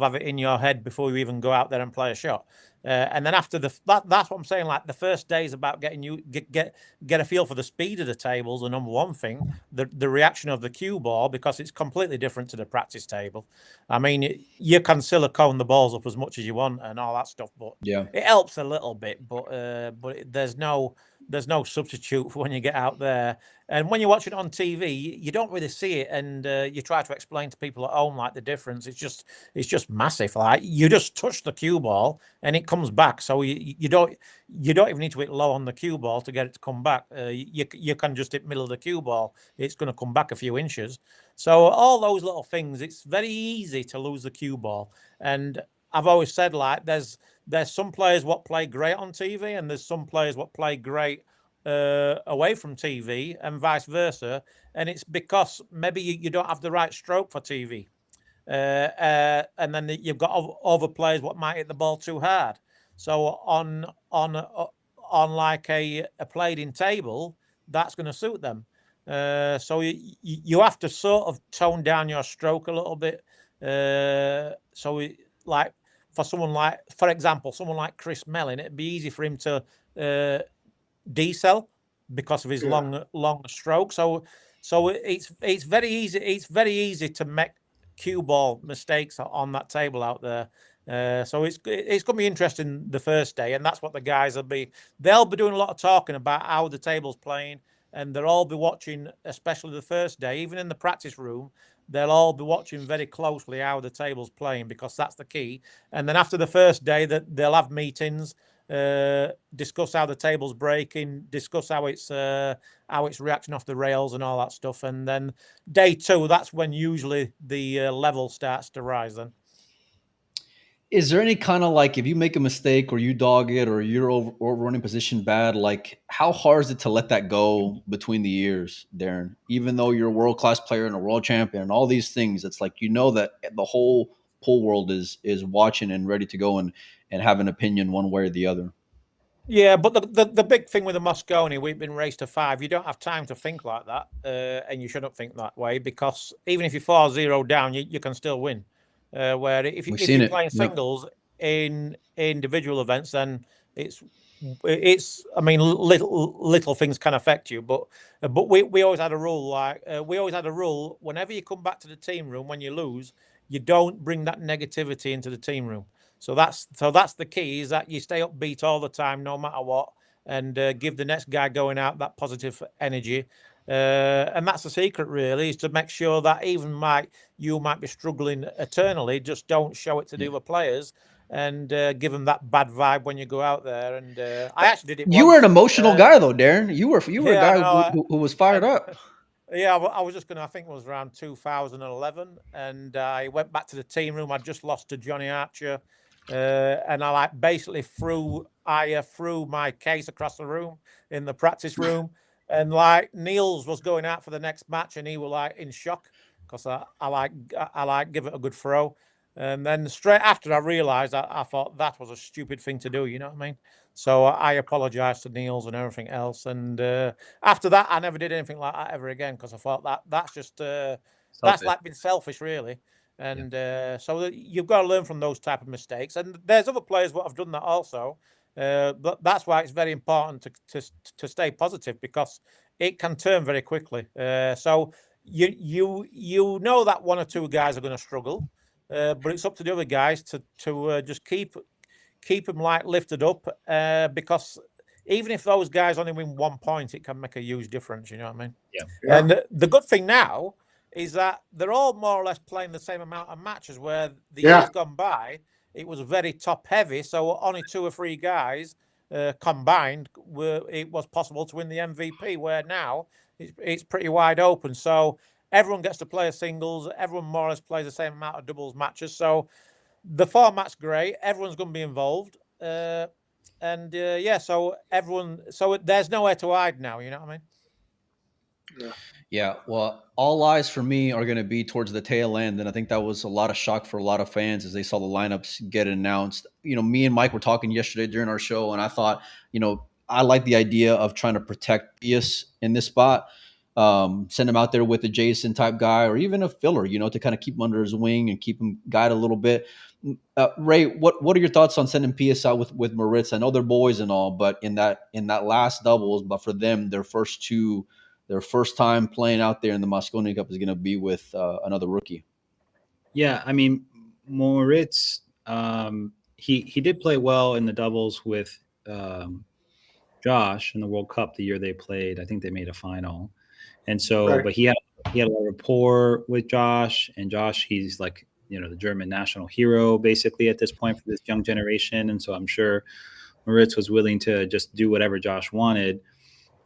Speaker 5: have it in your head before you even go out there and play a shot. And then after that's what I'm saying. Like the first day is about getting you get a feel for the speed of the tables. The number one thing, the reaction of the cue ball, because it's completely different to the practice table. I mean, you can silicone the balls up as much as you want and all that stuff, but it helps a little bit. But there's no substitute for when you get out there. And when you watch it on TV, you don't really see it, and you try to explain to people at home like the difference. It's just massive. Like you just touch the cue ball and it comes back. So you don't even need to hit low on the cue ball to get it to come back. You can just hit middle of the cue ball. It's going to come back a few inches. So all those little things, it's very easy to lose the cue ball. And I've always said like there's some players what play great on TV, and there's some players what play great away from TV, and vice versa. And it's because maybe you don't have the right stroke for TV. And then you've got other players what might hit the ball too hard. So on like a played in table, that's going to suit them. So you have to sort of tone down your stroke a little bit. Like for example, someone like Chris Mellon, it'd be easy for him to decel because of his long stroke. So it's very easy. It's very easy to make cue ball mistakes on that table out there. So it's going to be interesting the first day, and that's what the guys will be. They'll be doing a lot of talking about how the table's playing, and they'll all be watching, especially the first day, even in the practice room. They'll all be watching very closely how the table's playing, because that's the key. And then after the first day, that they'll have meetings, discuss how the table's breaking, discuss how it's reacting off the rails and all that stuff. And then day two, that's when usually the level starts to rise then.
Speaker 2: Is there any kind of like, if you make a mistake or you dog it or you're overrunning position bad, like how hard is it to let that go between the years, Darren? Even though you're a world-class player and a world champion and all these things, it's like, you know, that the whole pool world is watching and ready to go and have an opinion one way or the other.
Speaker 5: Yeah, but the big thing with the Mosconi, we've been raised to 5. You don't have time to think like that, and you shouldn't think that way, because even if you 4-0 down, you can still win. Where if you're playing singles in individual events, then it's I mean, little things can affect you, but we always had a rule, like whenever you come back to the team room when you lose, you don't bring that negativity into the team room. So that's the key, is that you stay upbeat all the time, no matter what, and give the next guy going out that positive energy. And that's the secret, really, is to make sure that even you might be struggling eternally, just don't show it to the other players, and give them that bad vibe when you go out there. And I actually did it.
Speaker 2: You were an emotional guy, though, Darren. You were a guy who was fired up.
Speaker 5: Yeah, I was just going to, I think it was around 2011, and I went back to the team room. I'd just lost to Johnny Archer, and I basically threw my case across the room in the practice room. And like Niels was going out for the next match, and he was like in shock, because I like give it a good throw. And then straight after, I realised I thought that was a stupid thing to do. You know what I mean? So I apologise to Niels and everything else. And after that, I never did anything like that ever again because I thought that's just that's like being selfish, really. And so you've got to learn from those type of mistakes. And there's other players that have done that also. But that's why it's very important to stay positive because it can turn very quickly. So you know that one or two guys are going to struggle, but it's up to the other guys to just keep them like lifted up because even if those guys only win 1 point, it can make a huge difference. You know what I mean?
Speaker 3: Yeah.
Speaker 5: And the good thing now is that they're all more or less playing the same amount of matches. Where the years gone by, it was very top heavy, so only 2 or 3 guys combined it was possible to win the MVP. Where now it's pretty wide open, so everyone gets to play a singles. Everyone more or less plays the same amount of doubles matches. So the format's great. Everyone's going to be involved. So there's nowhere to hide now. You know what I mean?
Speaker 2: Yeah, well, all eyes for me are going to be towards the tail end. And I think that was a lot of shock for a lot of fans as they saw the lineups get announced. Me and Mike were talking yesterday during our show, and I thought, I like the idea of trying to protect Pius in this spot. Send him out there with a Jason type guy or even a filler, to kind of keep him under his wing and keep him guide a little bit. Ray, what are your thoughts on sending Pius out with Moritz? I know they're boys and all, but in that last doubles, but for them, their first time playing out there in the Mosconi Cup is going to be with another rookie.
Speaker 3: Yeah, I mean, Moritz, he did play well in the doubles with Josh in the World Cup the year they played. I think they made a final. And so, but he had a lot of rapport with Josh, and Josh, he's like, the German national hero basically at this point for this young generation. And so I'm sure Moritz was willing to just do whatever Josh wanted,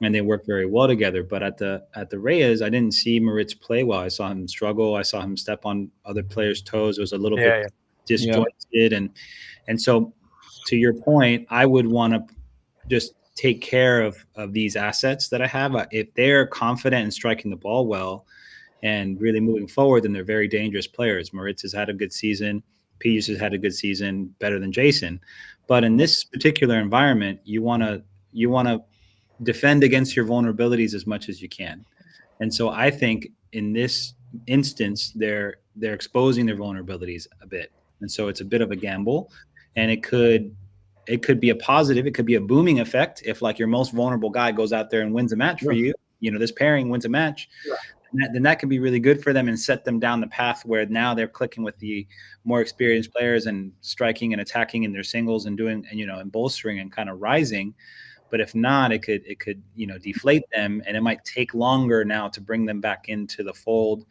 Speaker 3: and they worked very well together. But at the Reyes, I didn't see Moritz play well. I saw him struggle. I saw him step on other players' toes. It was a little bit disjointed. And so to your point, I would want to just take care of these assets that I have. If they're confident in striking the ball well and really moving forward, then they're very dangerous players. Moritz has had a good season. Pius has had a good season, better than Jason. But in this particular environment, you want to defend against your vulnerabilities as much as you can. And so I think in this instance, they're exposing their vulnerabilities a bit. And so it's a bit of a gamble, and it could be a positive. It could be a booming effect if like your most vulnerable guy goes out there and wins a match for you. This pairing wins a match. Then that could be really good for them and set them down the path where now they're clicking with the more experienced players and striking and attacking in their singles and doing, and bolstering and kind of rising. But if not, it could deflate them, and it might take longer now to bring them back into the fold.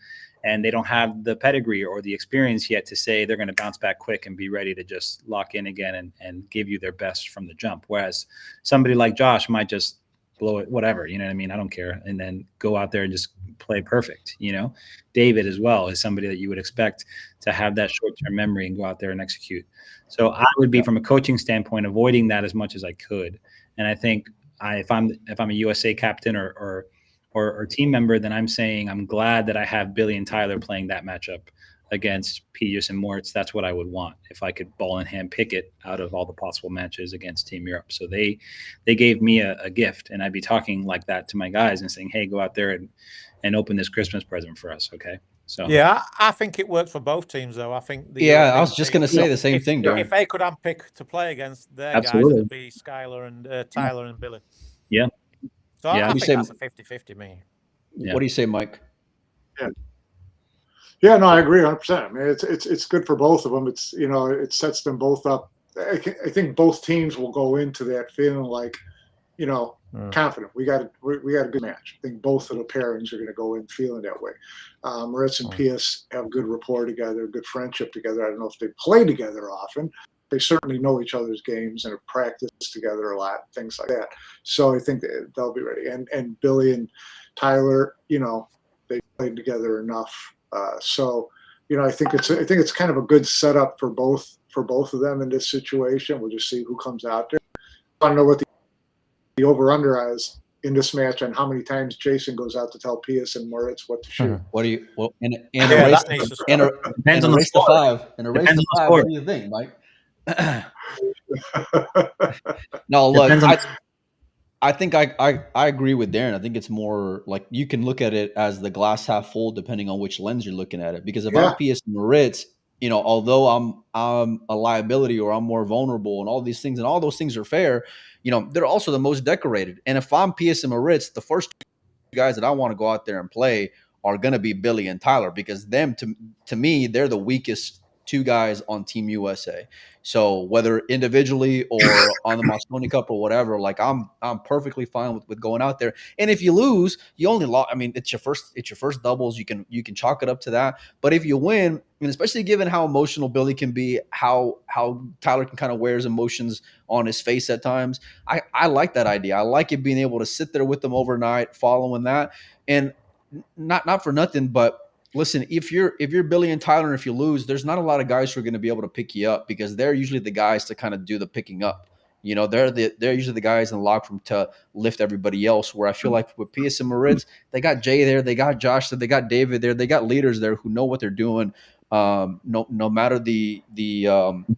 Speaker 3: And they don't have the pedigree or the experience yet to say they're going to bounce back quick and be ready to just lock in again and give you their best from the jump. Whereas somebody like Josh might just blow it, whatever, you know what I mean? I don't care. And then go out there and just play perfect. David as well is somebody that you would expect to have that short-term memory and go out there and execute. So I would be, from a coaching standpoint, avoiding that as much as I could. And I think if I'm a USA captain or team member, then I'm saying I'm glad that I have Billy and Tyler playing that matchup against Pius and Moritz. That's what I would want if I could ball in hand pick it out of all the possible matches against Team Europe. So they gave me a gift, and I'd be talking like that to my guys and saying, hey, go out there and open this Christmas present for us. Okay. So
Speaker 5: yeah, I think it works for both teams, though. I think
Speaker 2: I was just going to say the same thing, Darren.
Speaker 5: If they could unpick to play against their guys, it would be Skylar and Tyler and Billy.
Speaker 3: Yeah.
Speaker 5: So I think that's a 50-50 me.
Speaker 2: Yeah. What do you say, Mike?
Speaker 4: Yeah, no, I agree 100%. I mean, it's good for both of them. It's it sets them both up. I think both teams will go into that feeling like, confident. We got a good match. I think both of the pairings are going to go in feeling that way. Moritz and Pius have good rapport together, good friendship together. I don't know if they play together often. They certainly know each other's games and have practiced together a lot, things like that. So I think they'll be ready. And Billy and Tyler, they played together enough. So I think it's kind of a good setup for both of them in this situation. We'll just see who comes out there. I want to know what the over/under is in this match and how many times Jason goes out to tell Pius and Moritz what to shoot.
Speaker 2: What do you? Well, in a race to 5. What do you think, Mike? No, look,
Speaker 3: Depends on
Speaker 2: I think I agree with Darren. I think it's more like you can look at it as the glass half full, depending on which lens you're looking at it. Because if I'm
Speaker 4: Yeah,
Speaker 2: PS Moritz, although I'm a liability or I'm more vulnerable and all these things, and all those things are fair, they're also the most decorated. And if I'm PS Moritz, the first guys that I want to go out there and play are going to be Billy and Tyler, because them to me they're the weakest two guys on Team USA. So whether individually or on the Mosconi Cup or whatever, like I'm perfectly fine with going out there. And if you lose, you only lost. I mean, it's your first doubles. You can chalk it up to that. But if you win, and especially given how emotional Billy can be, how Tyler can kind of wear his emotions on his face at times, I like that idea. I like it being able to sit there with them overnight, following that, and not for nothing, but listen, if you're Billy and Tyler, and if you lose, there's not a lot of guys who are going to be able to pick you up, because they're usually the guys to kind of do the picking up. They're usually the guys in the locker room to lift everybody else. Where I feel like with PS and Moritz, they got Jay there, they got Josh there, they got David there, they got leaders there who know what they're doing. No matter the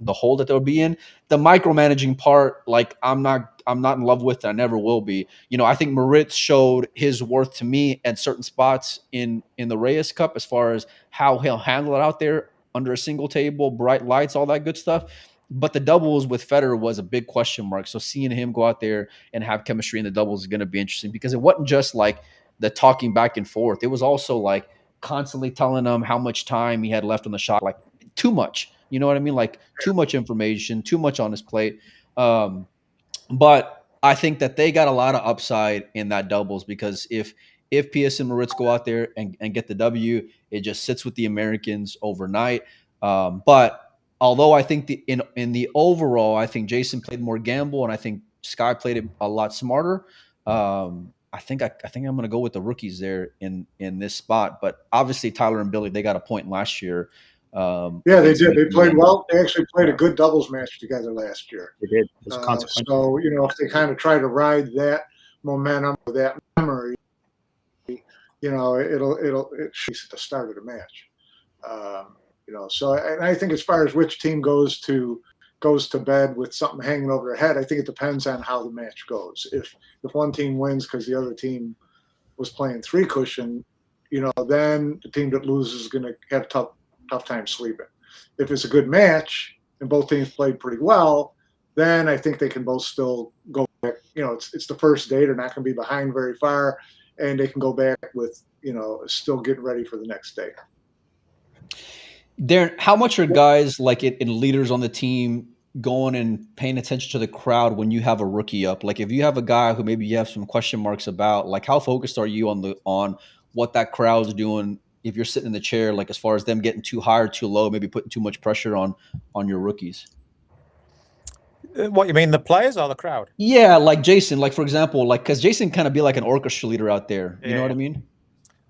Speaker 2: hole that they'll be in, the micromanaging part, like I'm not in love with it. I never will be. I think Moritz showed his worth to me at certain spots in the Reyes Cup, as far as how he'll handle it out there under a single table, bright lights, all that good stuff. But the doubles with Federer was a big question mark. So seeing him go out there and have chemistry in the doubles is going to be interesting, because it wasn't just like the talking back and forth. It was also like constantly telling him how much time he had left on the shot, like too much. You know what I mean? Like too much information, too much on his plate. But I think that they got a lot of upside in that doubles, because if PS and Moritz go out there and get the W, it just sits with the Americans overnight. But although I think in the overall, I think Jason played more gamble, and I think Sky played it a lot smarter. I think I'm going to go with the rookies there in this spot. But obviously Tyler and Billy, they got a point last year.
Speaker 4: yeah, they did. They
Speaker 2: Mickey
Speaker 4: played
Speaker 2: and
Speaker 4: well. They actually played a good doubles match together last year.
Speaker 3: they did. It was consequential.
Speaker 4: So if they kind of try to ride that momentum, that memory, it shakes at the start of the match. So, and I think as far as which team goes to bed with something hanging over their head, I think it depends on how the match goes. If one team wins because the other team was playing three cushion, then the team that loses is going to have tough time sleeping. If it's a good match and both teams played pretty well, then I think they can both still go back. It's the first day. They're not going to be behind very far, and they can go back with, still getting ready for the next day.
Speaker 2: Darren, how much are guys like it and leaders on the team going and paying attention to the crowd when you have a rookie up? Like if you have a guy who maybe you have some question marks about, like how focused are you on what that crowd's doing if you're sitting in the chair, like as far as them getting too high or too low, maybe putting too much pressure on your rookies?
Speaker 5: What you mean, the players or the crowd?
Speaker 2: Yeah, like Jason, like for example, like because Jason kind of be like an orchestra leader out there. You know what I mean?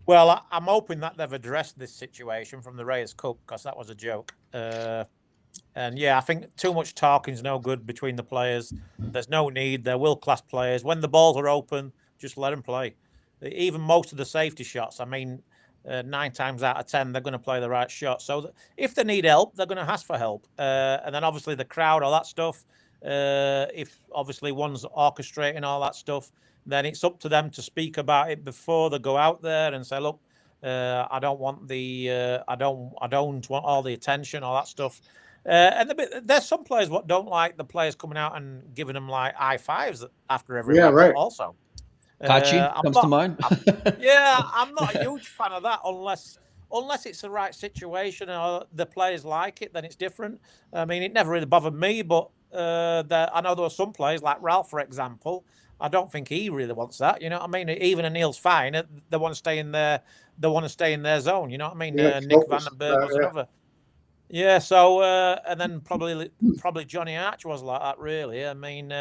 Speaker 5: Well, I'm hoping that they've addressed this situation from the Reyes Cup, because that was a joke. And yeah, I think too much talking is no good between the players. There's no need. They're world-class players. When the balls are open, just let them play. Even most of the safety shots, 9 times out of 10, they're going to play the right shot. So if they need help, they're going to ask for help. And then obviously the crowd, all that stuff. If obviously one's orchestrating all that stuff, then it's up to them to speak about it before they go out there and say, look, I don't want I don't want all the attention, all that stuff. And there's some players what don't like the players coming out and giving them like high fives after every match.
Speaker 4: Right.
Speaker 5: Also,
Speaker 2: Kachi comes to mind.
Speaker 5: I'm not a huge fan of that unless it's the right situation or the players like it, then it's different. I mean, it never really bothered me, but I know there are some players like Ralph, for example. I don't think he really wants that. You know what I mean? Even Anil's fine. They want to stay in their zone. You know what I mean?
Speaker 4: Yeah,
Speaker 5: Nick Vandenberg was another. Yeah. So and then probably Johnny Arch was like that. Really. I mean,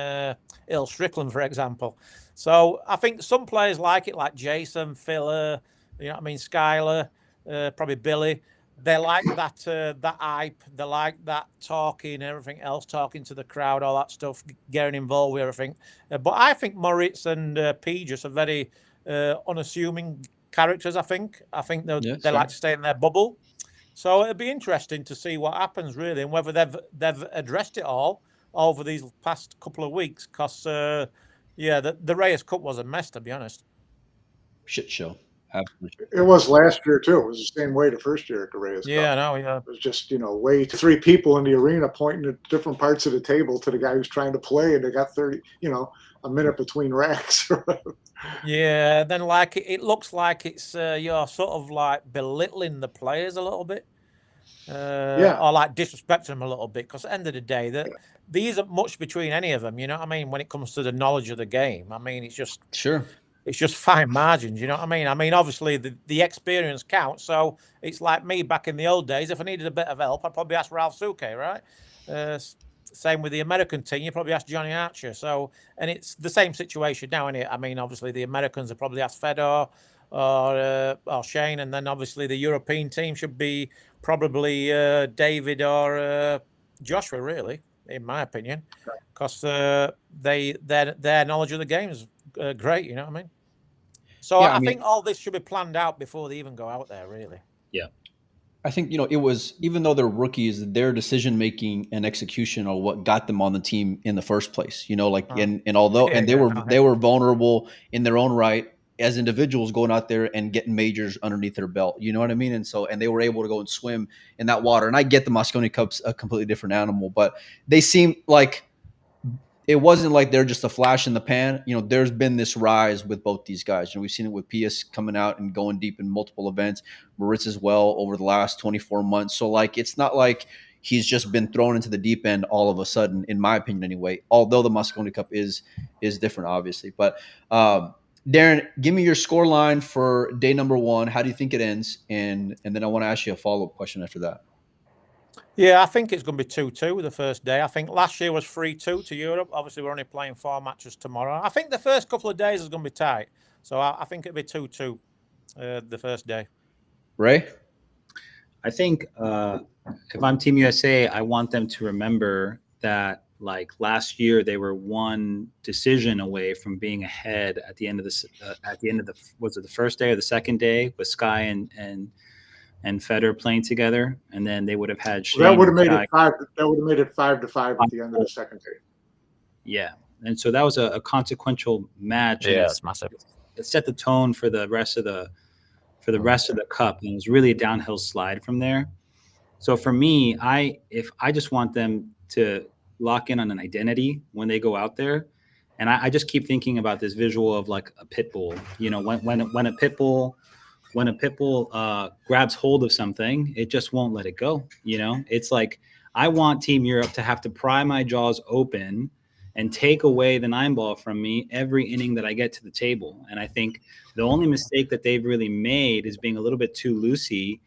Speaker 5: Il Strickland, for example. So I think some players like it, like Jason, Filler. You know what I mean? Skyler, probably Billy. They like that hype. They like that talking, everything else, talking to the crowd, all that stuff, getting involved with everything. But I think Moritz and Pejus are very unassuming characters. I think they like to stay in their bubble. So it'd be interesting to see what happens really, and whether they've addressed it all over these past couple of weeks. Because yeah, the Reyes Cup was a mess, to be honest.
Speaker 2: Shit show. Absolutely.
Speaker 4: It was last year too. It was the same way the first year at the Reyes Cup.
Speaker 5: Yeah, no, yeah.
Speaker 4: It was just, way to 3 people in the arena pointing at different parts of the table to the guy who's trying to play, and they got 30, a minute between racks.
Speaker 5: Yeah, then like it looks like it's you're sort of like belittling the players a little bit,
Speaker 4: Yeah.
Speaker 5: or like disrespecting them a little bit. Because at the end of the day, there isn't much between any of them. You know what I mean? When it comes to the knowledge of the game, I mean, it's just fine margins. You know what I mean? I mean, obviously the experience counts. So it's like me back in the old days. If I needed a bit of help, I'd probably ask Ralph Suke, right? Same with the American team. You probably ask Johnny Archer. So, and it's the same situation now, isn't it? I mean, obviously the Americans have probably asked Fedor or Shane, and then obviously the European team should be probably David or Joshua, really, in my opinion, because their knowledge of the game is great. You know what I mean? So I think all this should be planned out before they even go out there, really.
Speaker 3: Yeah.
Speaker 2: I think, it was, even though they're rookies, their decision making and execution are what got them on the team in the first place. And they were vulnerable in their own right as individuals, going out there and getting majors underneath their belt. You know what I mean? And they were able to go and swim in that water. And I get the Mosconi Cup's a completely different animal, but they seem like it wasn't like they're just a flash in the pan. There's been this rise with both these guys. We've seen it with Pius coming out and going deep in multiple events, Moritz as well over the last 24 months. So it's not like he's just been thrown into the deep end all of a sudden, in my opinion anyway, although the Mosconi Cup is different, obviously. But Darren, give me your score line for day number 1. How do you think it ends? And then I want to ask you a follow-up question after that.
Speaker 5: Yeah, I think it's going to be 2-2 the first day. I think last year was 3-2 to Europe. Obviously, we're only playing 4 matches tomorrow. I think the first couple of days is going to be tight. So I think it'll be 2-2 the first day.
Speaker 2: Ray?
Speaker 3: I think if I'm Team USA, I want them to remember that last year they were one decision away from being ahead at the end of was it the first day or the second day with Sky and Federer playing together, and then they would have had Shane.
Speaker 4: That would have made it 5. That would have made it 5-5 at the end of the second day.
Speaker 3: Yeah, and so that was a consequential match.
Speaker 5: Yeah, it's massive.
Speaker 3: It set the tone for the rest of the cup, and it was really a downhill slide from there. So for me, I just want them to lock in on an identity when they go out there, and I just keep thinking about this visual of like a pit bull. When a pit bull. When a pit bull grabs hold of something, it just won't let it go. It's like I want Team Europe to have to pry my jaws open and take away the 9-ball from me every inning that I get to the table. And I think the only mistake that they've really made is being a little bit too loosey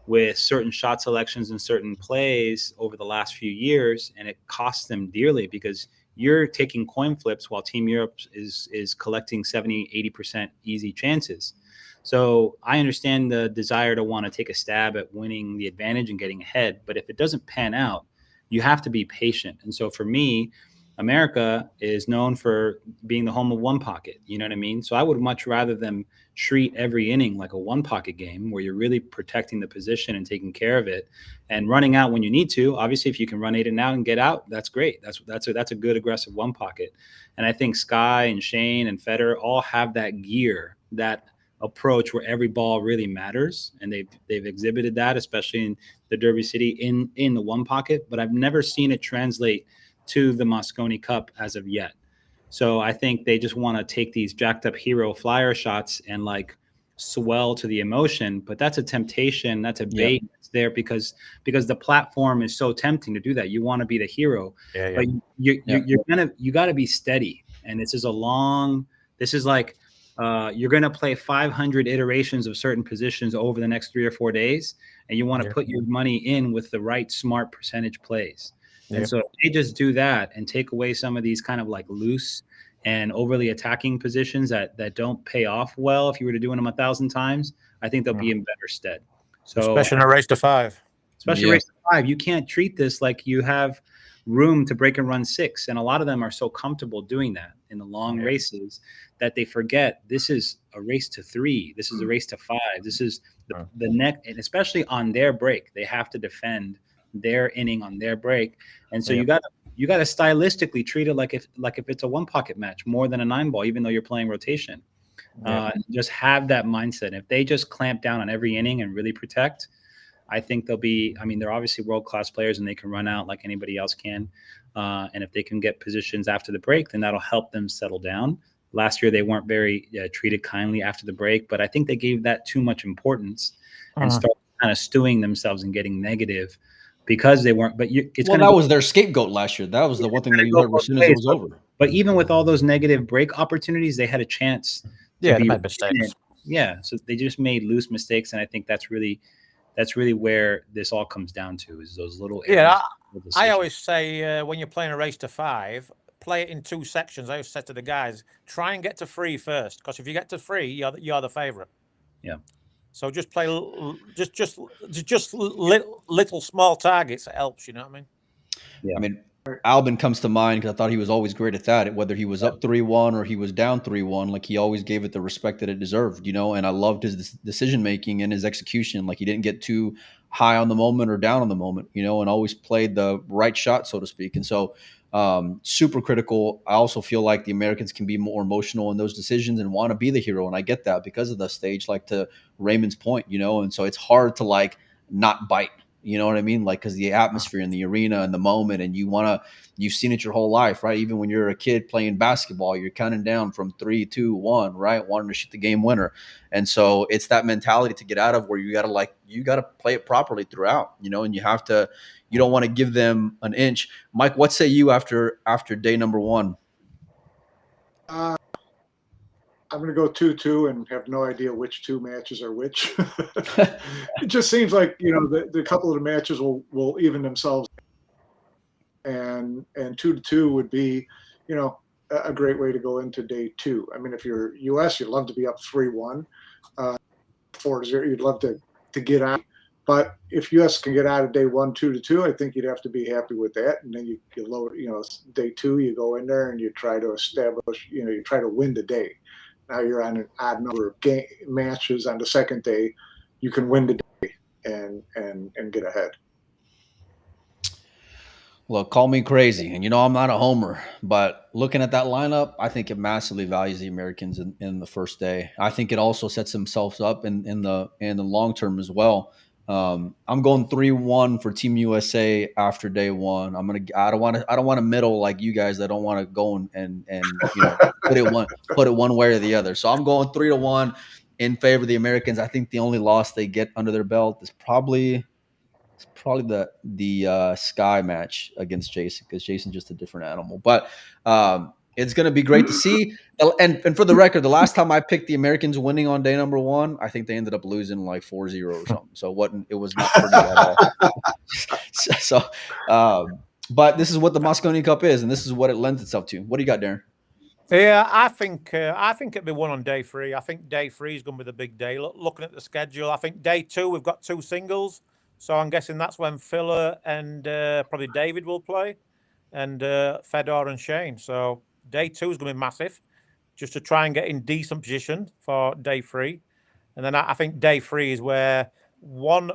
Speaker 3: with certain shot selections and certain plays over the last few years. And it costs them dearly because you're taking coin flips while Team Europe is collecting 70, 80% easy chances. So I understand the desire to want to take a stab at winning the advantage and getting ahead. But if it doesn't pan out, you have to be patient. And so for me, America is known for being the home of one pocket. You know what I mean? So I would much rather them treat every inning like a one pocket game where you're really protecting the position and taking care of it and running out when you need to. Obviously, if you can run 8 and out and get out, that's great. That's a good aggressive one pocket. And I think Sky and Shane and Federer all have that gear, that approach where every ball really matters, and they've exhibited that, especially in the Derby City in the one pocket. But I've never seen it translate to the Mosconi Cup as of yet. So I think they just want to take these jacked up hero flyer shots and swell to the emotion. But that's a temptation. That's a bait. It's there because the platform is so tempting to do that. You want to be the hero, but you got to be steady. And this is you're going to play 500 iterations of certain positions over the next 3 or 4 days, and you want to put your money in with the right smart percentage plays. And so if they just do that and take away some of these kind of loose and overly attacking positions that don't pay off well if you were to do them 1,000 times, I think they'll be in better stead. So
Speaker 5: especially in a race to 5.
Speaker 3: Race to 5, you can't treat this like you have room to break and run 6, and a lot of them are so comfortable doing that. in the long races that they forget this is a race to 3. This is a race to 5. This is the neck, and especially on their break, they have to defend their inning on their break. And so you got to stylistically treat it like if it's a 1-pocket match more than a 9-ball, even though you're playing rotation. Just have that mindset. If they just clamp down on every inning and really protect, I think they'll be, I mean, they're obviously world-class players and they can run out like anybody else can. And if they can get positions after the break, then that'll help them settle down. Last year, they weren't very treated kindly after the break, but I think they gave that too much importance and started kind of stewing themselves and getting negative because they weren't. But
Speaker 2: that was their scapegoat last year. That was the one thing that you heard as soon as it was over.
Speaker 3: But even with all those negative break opportunities, they had a chance.
Speaker 5: They made mistakes.
Speaker 3: Yeah, so they just made loose mistakes, and I think that's really where this all comes down to, is those little areas.
Speaker 5: Yeah, I always say when you're playing a race to 5, play it in 2 sections. I always said to the guys, try and get to 3 first, because if you get to 3, you're the favorite.
Speaker 3: Yeah.
Speaker 5: So just play just little small targets. It helps. You know what I mean?
Speaker 3: Yeah.
Speaker 2: I mean, Albin comes to mind because I thought he was always great at that. Whether he was up 3-1 or he was down 3-1, like he always gave it the respect that it deserved, you know. And I loved his decision making and his execution. Like he didn't get too high on the moment or down on the moment, you know, and always played the right shot, so to speak. And so super critical. I also feel like the Americans can be more emotional in those decisions and want to be the hero. And I get that because of the stage, like to Raymond's point, you know, and so it's hard to like not bite. You know what I mean? Like, because the atmosphere in the arena and the moment, and you've seen it your whole life, right? Even when you're a kid playing basketball, you're counting down from 3, 2, 1, right? Wanting to shoot the game winner. And so it's that mentality to get out of where you got to play it properly throughout, you know, and you don't want to give them an inch. Mike, what say you after day number 1?
Speaker 4: I'm going to go 2-2 and have no idea which 2 matches are which. It just seems like, you know, the couple of the matches will even themselves. And 2-2 would be, you know, a great way to go into day 2. I mean, if you're US, you'd love to be up 3-1, 4-0. You'd love to get out. But if US can get out of day 1, 2-2, I think you'd have to be happy with that. And then you load, you know, day 2, you go in there and you try to establish, you know, you try to win the day. Now you're on an odd number of matches on the second day. You can win the day and get ahead.
Speaker 2: Look, call me crazy, and you know I'm not a homer, but looking at that lineup, I think it massively values the Americans in the first day. I think it also sets themselves up in the long term as well. I'm going 3-1 for Team USA after day 1. I don't want to middle like you guys. I don't want to go and you know put it one way or the other. So I'm going 3-1 in favor of the Americans. I think the only loss they get under their belt is probably the Sky match against Jason, because Jason's just a different animal. But it's going to be great to see. And for the record, the last time I picked the Americans winning on day number 1, I think they ended up losing like 4-0 or something. So it was not pretty at all. But this is what the Mosconi Cup is, and this is what it lends itself to. What do you got, Darren?
Speaker 5: Yeah, I think it'd be one on day 3. I think day 3 is going to be the big day. Looking at the schedule, I think day 2 we've got 2 singles, so I'm guessing that's when Filler and probably David will play, and Fedor and Shane. So day 2 is going to be massive, just to try and get in decent position for day 3, and then I think day 3 is where one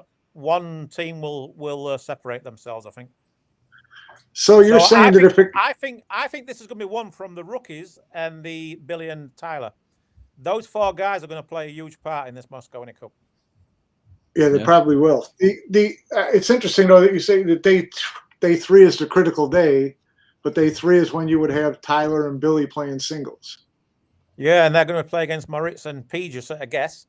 Speaker 5: team will separate themselves. I think.
Speaker 4: So you're saying that if
Speaker 5: I think this is going to be one from the rookies and the Billy and Tyler. Those 4 guys are going to play a huge part in this Mosconi Cup.
Speaker 4: Yeah, they probably will. It's interesting though that you say that day 3 is the critical day, but day 3 is when you would have Tyler and Billy playing singles.
Speaker 5: Yeah, and they're going to play against Moritz and Pijas, I guess.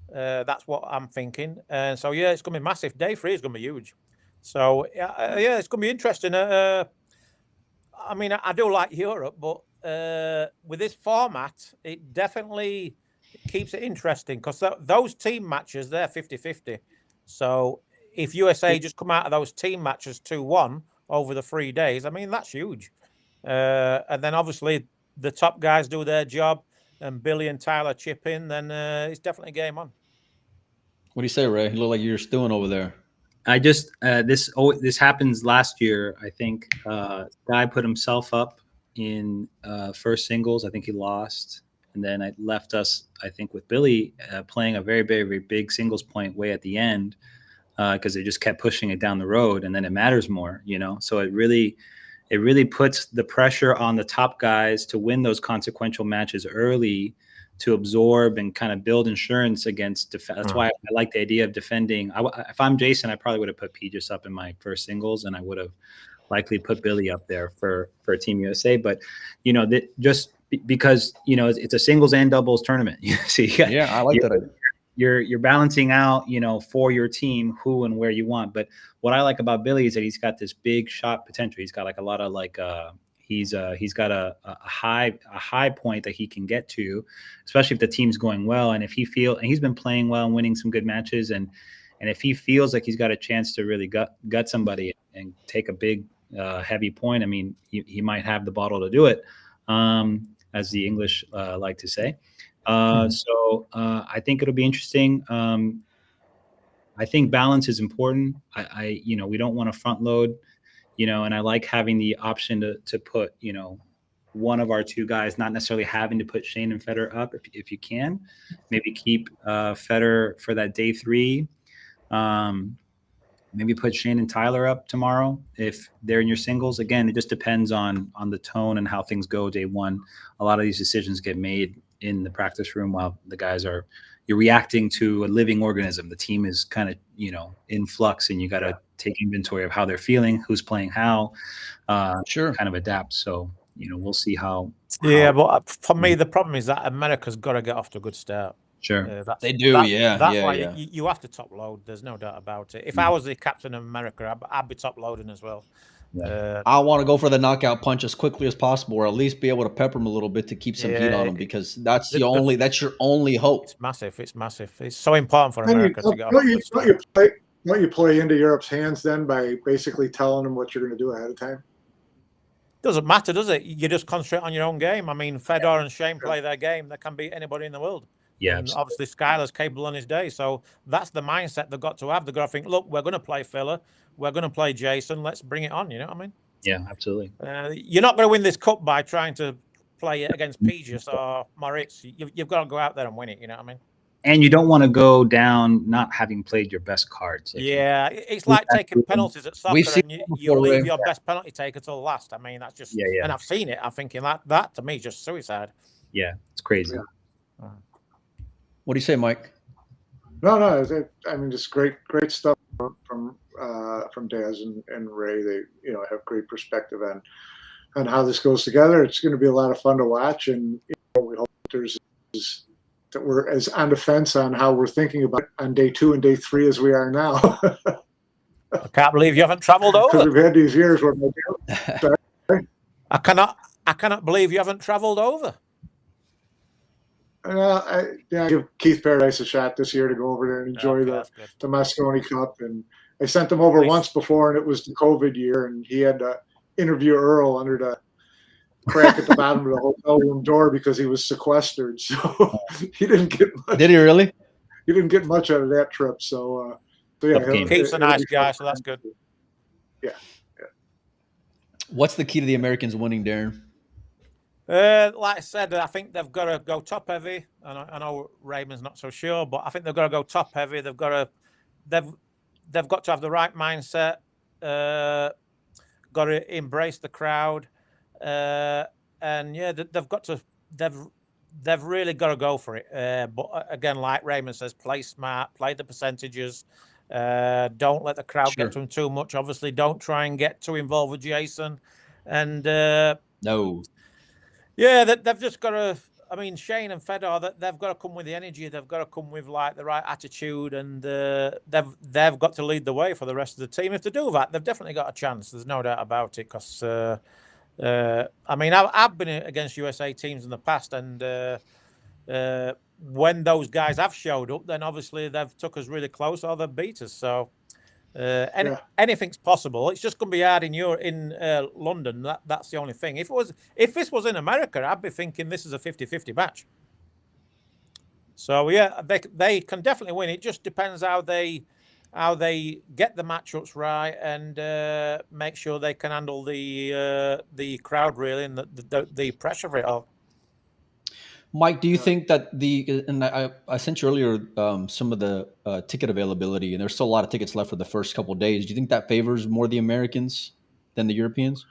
Speaker 5: That's what I'm thinking. And so yeah, it's going to be massive. Day 3 is going to be huge. So yeah, it's going to be interesting. I mean, I do like Europe, but with this format, it definitely keeps it interesting, because those team matches, they're 50-50. So if USA just come out of those team matches 2-1 over the 3 days, I mean, that's huge. And then obviously the top guys do their job and Billy and Tyler chip in, then it's definitely game on.
Speaker 2: What do you say, Ray? You look like you're stewing over there.
Speaker 3: I just this happens last year. I think Guy put himself up in first singles. I think he lost, and then it left us, I think, with Billy playing a very, very, very big singles point way at the end because they just kept pushing it down the road, and then it matters more, you know. So it really puts the pressure on the top guys to win those consequential matches early, to absorb and kind of build insurance against that's why I like the idea of defending. If I'm Jason, I probably would have put P up in my first singles, and I would have likely put Billy up there for Team USA. But, you know, that just because, you know, it's a singles and doubles tournament. So
Speaker 2: yeah, I like that idea.
Speaker 3: You're balancing out, you know, for your team who and where you want. But what I like about Billy is that he's got this big shot potential. He's got like a lot of like he's got a high point that he can get to, especially if the team's going well. And if and he's been playing well and winning some good matches, and if he feels like he's got a chance to really gut somebody and take a big heavy point, I mean, he might have the bottle to do it, as the English like to say. So I think it'll be interesting. I think balance is important. You know, we don't want to front load, you know, and I like having the option to put, you know, one of our two guys, not necessarily having to put Shane and Federer up if you can. Maybe keep Federer for that day 3. Maybe put Shane and Tyler up tomorrow if they're in your singles. Again, it just depends on the tone and how things go day 1. A lot of these decisions get made in the practice room while the guys you're reacting to a living organism. The team is kind of, you know, in flux, and you got to take inventory of how they're feeling, who's playing how, kind of adapt. So, you know, we'll see how.
Speaker 5: Yeah, but for me, the problem is that America's got to get off to a good start.
Speaker 3: Sure.
Speaker 2: They do,
Speaker 5: That's why you have to top load. There's no doubt about it. If I was the captain of America, I'd be top loading as well.
Speaker 2: Yeah. I want to go for the knockout punch as quickly as possible, or at least be able to pepper them a little bit to keep some heat on them, because that's your only hope.
Speaker 5: It's massive. It's massive. It's so important for America to get off the start.
Speaker 4: Don't you play into Europe's hands then by basically telling them what you're going to do ahead of time?
Speaker 5: Doesn't matter, does it? You just concentrate on your own game. I mean, Federer and Shane play their game. They can beat anybody in the world.
Speaker 3: Yeah,
Speaker 5: and obviously Skyler's capable on his day. So that's the mindset they've got to have. They've got to think, look, we're going to play Filler. We're going to play Jason. Let's bring it on. You know what I mean?
Speaker 3: Yeah, absolutely.
Speaker 5: You're not going to win this cup by trying to play it against Pijus or Moritz. You've got to go out there and win it. You know what I mean?
Speaker 3: And you don't want to go down not having played your best cards.
Speaker 5: It's like taking penalties at soccer, and you leave your best penalty taker till last. I mean, that's just, and I've seen it. I'm thinking that to me is just suicide.
Speaker 3: Yeah, it's crazy.
Speaker 4: Yeah.
Speaker 2: What do you say, Mike?
Speaker 4: No, I mean, just great stuff from Daz and Ray. They, you know, have great perspective on how this goes together. It's going to be a lot of fun to watch, and you know, we hope that we're as on the fence on how we're thinking about it on day 2 and day 3 as we are now.
Speaker 5: I can't believe you haven't travelled over.
Speaker 4: Because we've had these years where
Speaker 5: I cannot believe you haven't travelled over.
Speaker 4: I give Keith Paradise a shot this year to go over there and enjoy the Mosconi Cup. And I sent him over once before, and it was the COVID year, and he had to interview Earl under the crack at the bottom of the hotel room door because he was sequestered. So he didn't get much.
Speaker 2: Did he really?
Speaker 4: He didn't get much out of that trip. So yeah,
Speaker 5: Keith's a nice guy, so that's good.
Speaker 4: Yeah.
Speaker 2: What's the key to the Americans winning, Darren?
Speaker 5: Like I said, I think they've got to go top heavy. I know Raymond's not so sure, but I think they've got to go top heavy. They've got to have the right mindset. Got to embrace the crowd, and yeah, they've really got to go for it. But again, like Raymond says, play smart, play the percentages. Don't let the crowd get to them too much. Obviously, don't try and get too involved with Jason. And
Speaker 2: no.
Speaker 5: Yeah, they've just got to. I mean, Shane and Fedor, they've got to come with the energy. They've got to come with like the right attitude, and they've got to lead the way for the rest of the team. If they do that, they've definitely got a chance. There's no doubt about it. Because I mean, I've been against USA teams in the past, and when those guys have showed up, then obviously they've took us really close or they've beat us. So. Anything's possible. It's just going to be hard in London. That's the only thing. If this was in America, I'd be thinking this is a 50-50 match. So yeah, they can definitely win. It just depends how they how they get the matchups right and make sure they can handle the crowd really and the pressure of it all.
Speaker 2: Mike, do you think that and I sent you earlier some of the ticket availability, and there's still a lot of tickets left for the first couple of days. Do you think that favors more the Americans than the Europeans?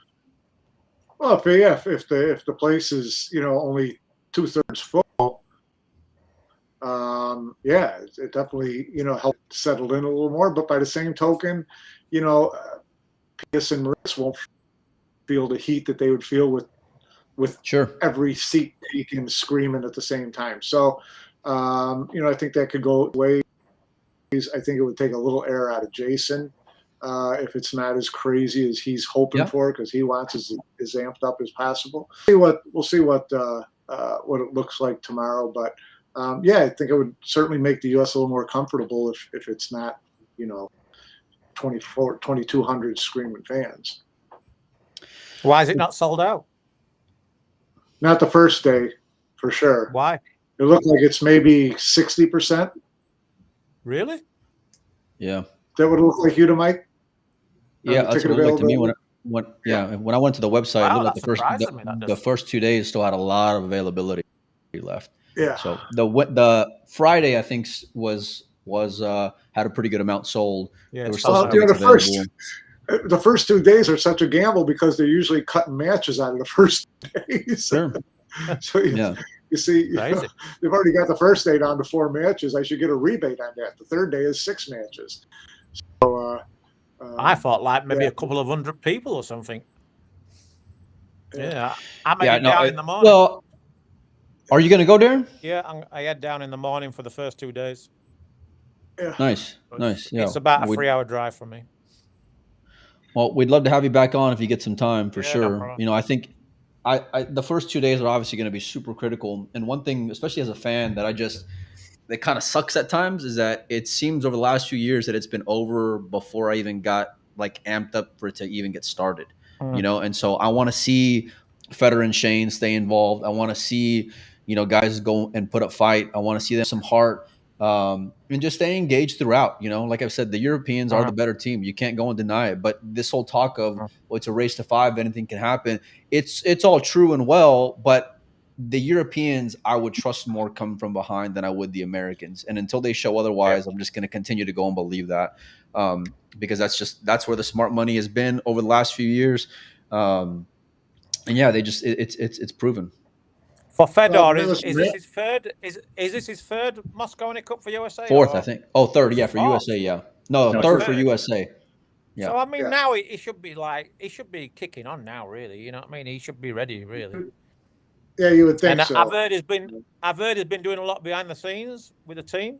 Speaker 4: Well, if the place is only 2/3 full, it definitely helped settle in a little more. But by the same token, Pius and Moritz won't feel the heat that they would feel with
Speaker 2: Sure.
Speaker 4: every seat taken screaming at the same time. So, I think that could go ways. I think it would take a little air out of Jason if it's not as crazy as he's hoping for, because he wants as amped up as possible. We'll see what it looks like tomorrow. But I think it would certainly make the U.S. a little more comfortable if it's not 2,200 screaming fans.
Speaker 5: Why is it not sold out?
Speaker 4: Not the first day, for sure.
Speaker 5: Why?
Speaker 4: It looked like it's maybe 60%.
Speaker 5: Really?
Speaker 2: Yeah.
Speaker 4: That would look like you to Mike?
Speaker 2: Yeah, that's what it looked like to me when I went to the website.
Speaker 5: Wow,
Speaker 2: it looked like the first 2 days still had a lot of availability left.
Speaker 4: Yeah.
Speaker 2: So the Friday I think was had a pretty good amount sold.
Speaker 5: Yeah.
Speaker 2: There were still
Speaker 4: Well, the first 2 days are such a gamble because they're usually cutting matches out of the first days.
Speaker 2: Sure.
Speaker 4: So you see, they've already got the first day down to 4 matches. I should get a rebate on that. The third day is 6 matches. So
Speaker 5: I thought like maybe a couple of 100 people or something. Yeah, I may head down in the morning.
Speaker 2: Well, are you going to go there?
Speaker 5: Yeah, I head down in the morning for the first 2 days.
Speaker 4: Yeah.
Speaker 2: Nice. Yeah.
Speaker 5: It's about a 3-hour drive for me.
Speaker 2: Well, we'd love to have you back on if you get some time for sure.
Speaker 5: No
Speaker 2: I think the first 2 days are obviously going to be super critical. And one thing, especially as a fan, that kind of sucks at times is that it seems over the last few years that it's been over before I even got like amped up for it to even get started. And so I want to see Federer and Shane stay involved. I want to see, guys go and put up fight. I want to see them some heart. And just stay engaged throughout. Like I've said, the Europeans are the better team. You can't go and deny it. But this whole talk of it's a race to 5, anything can happen. It's all true and well, but the Europeans I would trust more coming from behind than I would the Americans. And until they show otherwise, I'm just going to continue to go and believe that because that's where the smart money has been over the last few years. And it's proven.
Speaker 5: For Fedor, is this his third? Is this his third Mosconi Cup for USA?
Speaker 2: Fourth, I think. Oh, third, yeah, for USA, yeah. No, third for USA. Yeah.
Speaker 5: So I mean, now he should be kicking on now, really. You know what I mean? He should be ready, really.
Speaker 4: Yeah, you would think so.
Speaker 5: I've heard he's been doing a lot behind the scenes with the team.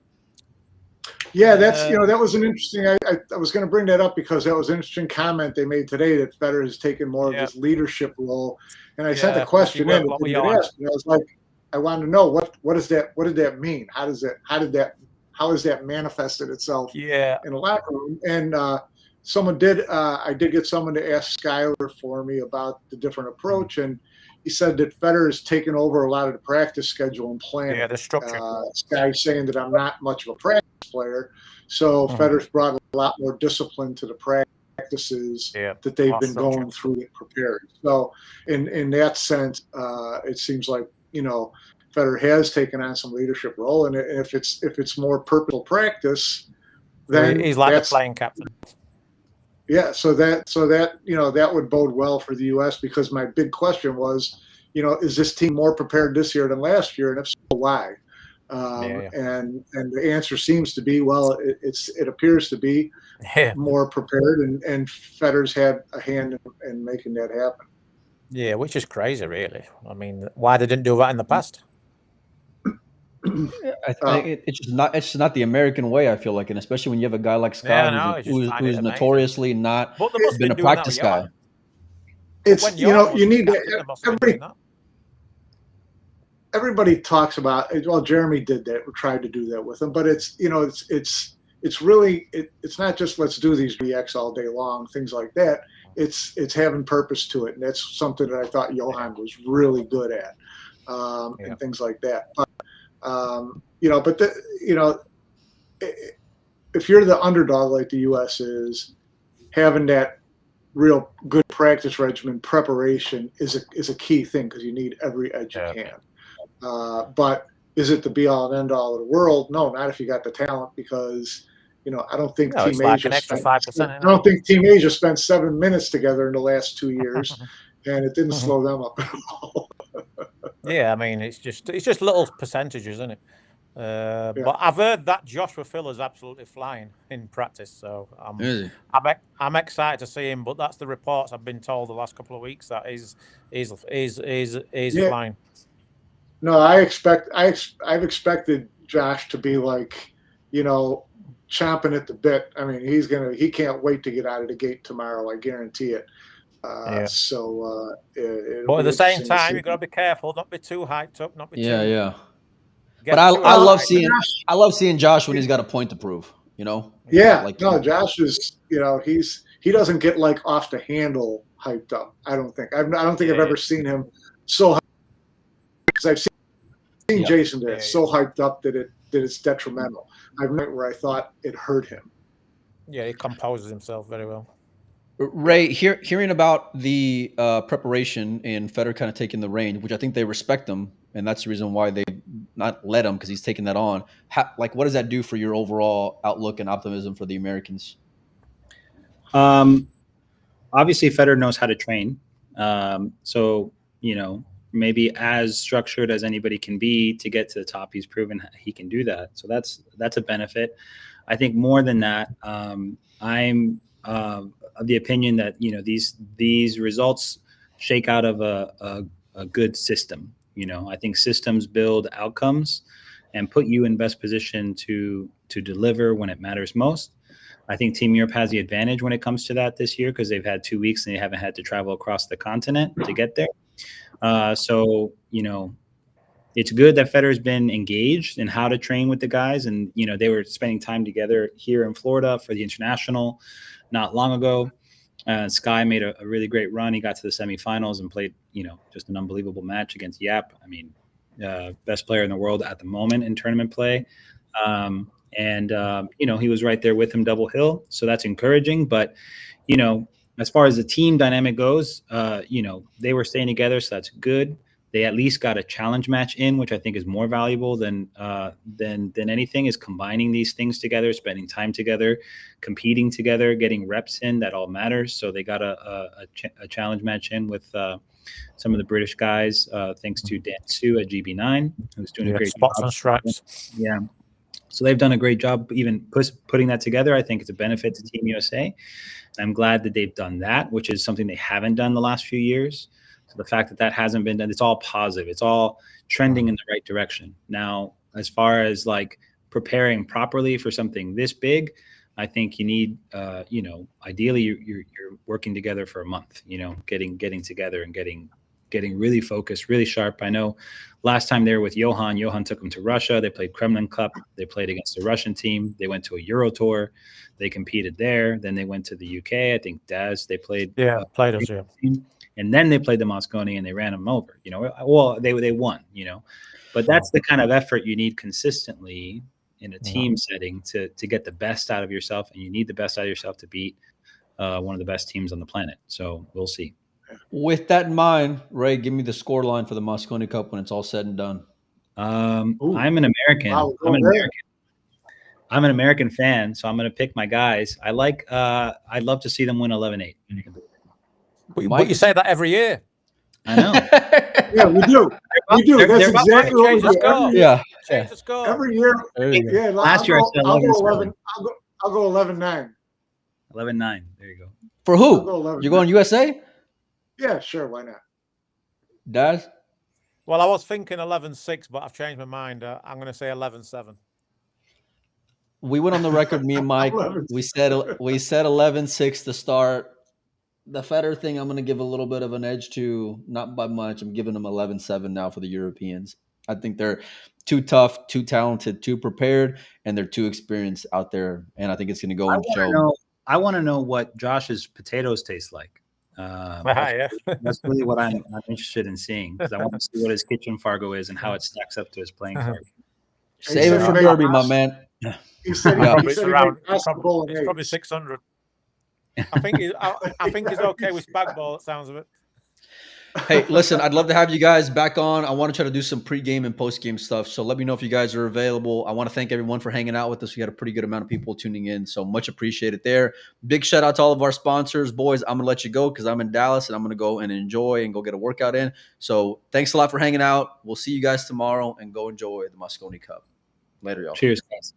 Speaker 4: Yeah, that's that was an interesting. I was going to bring that up because that was an interesting comment they made today that Federer has taken more of this leadership role. And I sent the question in. And I was like, I wanted to know what is that? What did that mean? How has that manifested itself?
Speaker 5: Yeah.
Speaker 4: In a locker room. And I did get someone to ask Skyler for me about the different approach, and he said that Federer has taken over a lot of the practice schedule and planning.
Speaker 5: Yeah, the structure.
Speaker 4: Sky's saying that I'm not much of a practice player, so Federer's brought a lot more discipline to the practices that they've been going through and prepared. So in that sense, it seems like Federer has taken on some leadership role, and if it's more purposeful practice, then
Speaker 5: he's like a playing captain.
Speaker 4: Yeah, so that would bode well for the U.S. because my big question was, is this team more prepared this year than last year, and if so, why? And the answer seems to be, well, it appears to be more prepared, and Federer's had a hand in making that happen.
Speaker 5: Yeah, which is crazy, really. I mean, why they didn't do that in the past?
Speaker 2: It's just not the American way, I feel like, and especially when you have a guy like Scott who's notoriously not been a practice guy.
Speaker 4: It's you need to everybody talks about it. Well, Jeremy did that or tried to do that with him, but it's really it's not just let's do these VX all day long, things like that. It's having purpose to it, and that's something that I thought Johan was really good at, and things like that. But if you're the underdog like the U.S. is, having that real good practice regimen preparation is a key thing because you need every edge you can. But is it the be all and end all of the world? No, not if you got the talent, because I don't think Team Asia spent 7 minutes together in the last 2 years, and it didn't slow them up at all.
Speaker 5: Yeah, I mean it's just little percentages, isn't it? But I've heard that Joshua Filler's absolutely flying in practice, so I'm excited to see him. But that's the reports I've been told the last couple of weeks, that he's flying.
Speaker 4: No, I've expected Josh to be like, chomping at the bit. I mean, he can't wait to get out of the gate tomorrow. I guarantee it. So,
Speaker 5: but at the same time, you've got to be careful, not be too hyped up, not be too.
Speaker 2: Yeah. But I love seeing Josh when he's got a point to prove.
Speaker 4: Yeah. Josh is. He doesn't get like off the handle hyped up. I don't think. I don't think I've ever seen him so. Because I've seen Jason there so hyped up that it's detrimental. I've met where I thought it hurt him.
Speaker 5: Yeah, he composes himself very well.
Speaker 2: Ray, hearing about the preparation and Federer kind of taking the reign, which I think they respect him, and that's the reason why they not let him, because he's taking that on. What does that do for your overall outlook and optimism for the Americans?
Speaker 3: Obviously, Federer knows how to train. So, maybe as structured as anybody can be to get to the top, he's proven he can do that. So that's a benefit. I think more than that, I'm of the opinion that these results shake out of a good system. I think systems build outcomes and put you in best position to deliver when it matters most. I think Team Europe has the advantage when it comes to that this year because they've had 2 weeks and they haven't had to travel across the continent to get there. So it's good that Federer's been engaged in how to train with the guys, and they were spending time together here in Florida for the international not long ago. Sky made a really great run. He got to the semifinals and played just an unbelievable match against Yap. I mean, best player in the world at the moment in tournament play. He was right there with him double hill, so that's encouraging. But as far as the team dynamic goes, they were staying together, so that's good. They at least got a challenge match in, which I think is more valuable than anything, is combining these things together, spending time together, competing together, getting reps in. That all matters. So they got a challenge match in with some of the British guys, thanks to Dan Su at GB9, who's doing a great
Speaker 5: spots
Speaker 3: job.
Speaker 5: And stripes.
Speaker 3: Yeah. So they've done a great job even putting that together. I think it's a benefit to Team USA. I'm glad that they've done that, which is something they haven't done the last few years. So the fact that hasn't been done, it's all positive. It's all trending in the right direction. Now, as far as like preparing properly for something this big, I think you need, ideally you're working together for a month, getting together and getting really focused, really sharp. I know last time they were with Johan took them to Russia. They played Kremlin Cup. They played against the Russian team. They went to a Euro tour. They competed there. Then they went to the UK. I think Daz, they played.
Speaker 5: Yeah, played us, yeah.
Speaker 3: And then they played the Mosconi and they ran them over, they won, but that's the kind of effort you need consistently in a team setting to get the best out of yourself. And you need the best out of yourself to beat one of the best teams on the planet. So we'll see.
Speaker 2: With that in mind, Ray, give me the score line for the Mosconi Cup when it's all said and done.
Speaker 3: I'm an American.
Speaker 4: Wow,
Speaker 3: I'm an American fan, so I'm going to pick my guys. I'd love to see them win 11-8.
Speaker 5: But you say that every year.
Speaker 3: I know.
Speaker 4: Yeah, we do. We do. That's exactly what we do.
Speaker 5: Change the score.
Speaker 4: Every year. Yeah.
Speaker 3: Last year I said 11.
Speaker 4: I'll go 11-9.
Speaker 3: 11-9. There you go.
Speaker 2: For who? You're going USA?
Speaker 4: Yeah, sure. Why not?
Speaker 2: Daz?
Speaker 5: Well, I was thinking 11-6, but I've changed my mind. I'm going to say 11-7.
Speaker 2: We went on the record, me and Mike. We said 11-6 to start. The Federer thing, I'm going to give a little bit of an edge to, not by much. I'm giving them 11-7 now for the Europeans. I think they're too tough, too talented, too prepared, and they're too experienced out there. And I think it's going to go and show.
Speaker 3: I want to know what Josh's potatoes taste like. That's really what I'm interested in seeing, because I want to see what his kitchen Fargo is and how it stacks up to his playing Fargo.
Speaker 2: Save it for Derby, my man.
Speaker 4: He said
Speaker 2: Yeah.
Speaker 4: he said he made basketball and
Speaker 5: it's probably 600. I think he's okay with spag ball. It sounds of it.
Speaker 2: Hey, listen, I'd love to have you guys back on. I want to try to do some pregame and postgame stuff. So let me know if you guys are available. I want to thank everyone for hanging out with us. We had a pretty good amount of people tuning in. So much appreciated there. Big shout out to all of our sponsors. Boys, I'm going to let you go because I'm in Dallas and I'm going to go and enjoy and go get a workout in. So thanks a lot for hanging out. We'll see you guys tomorrow and go enjoy the Mosconi Cup. Later, y'all.
Speaker 3: Cheers, guys.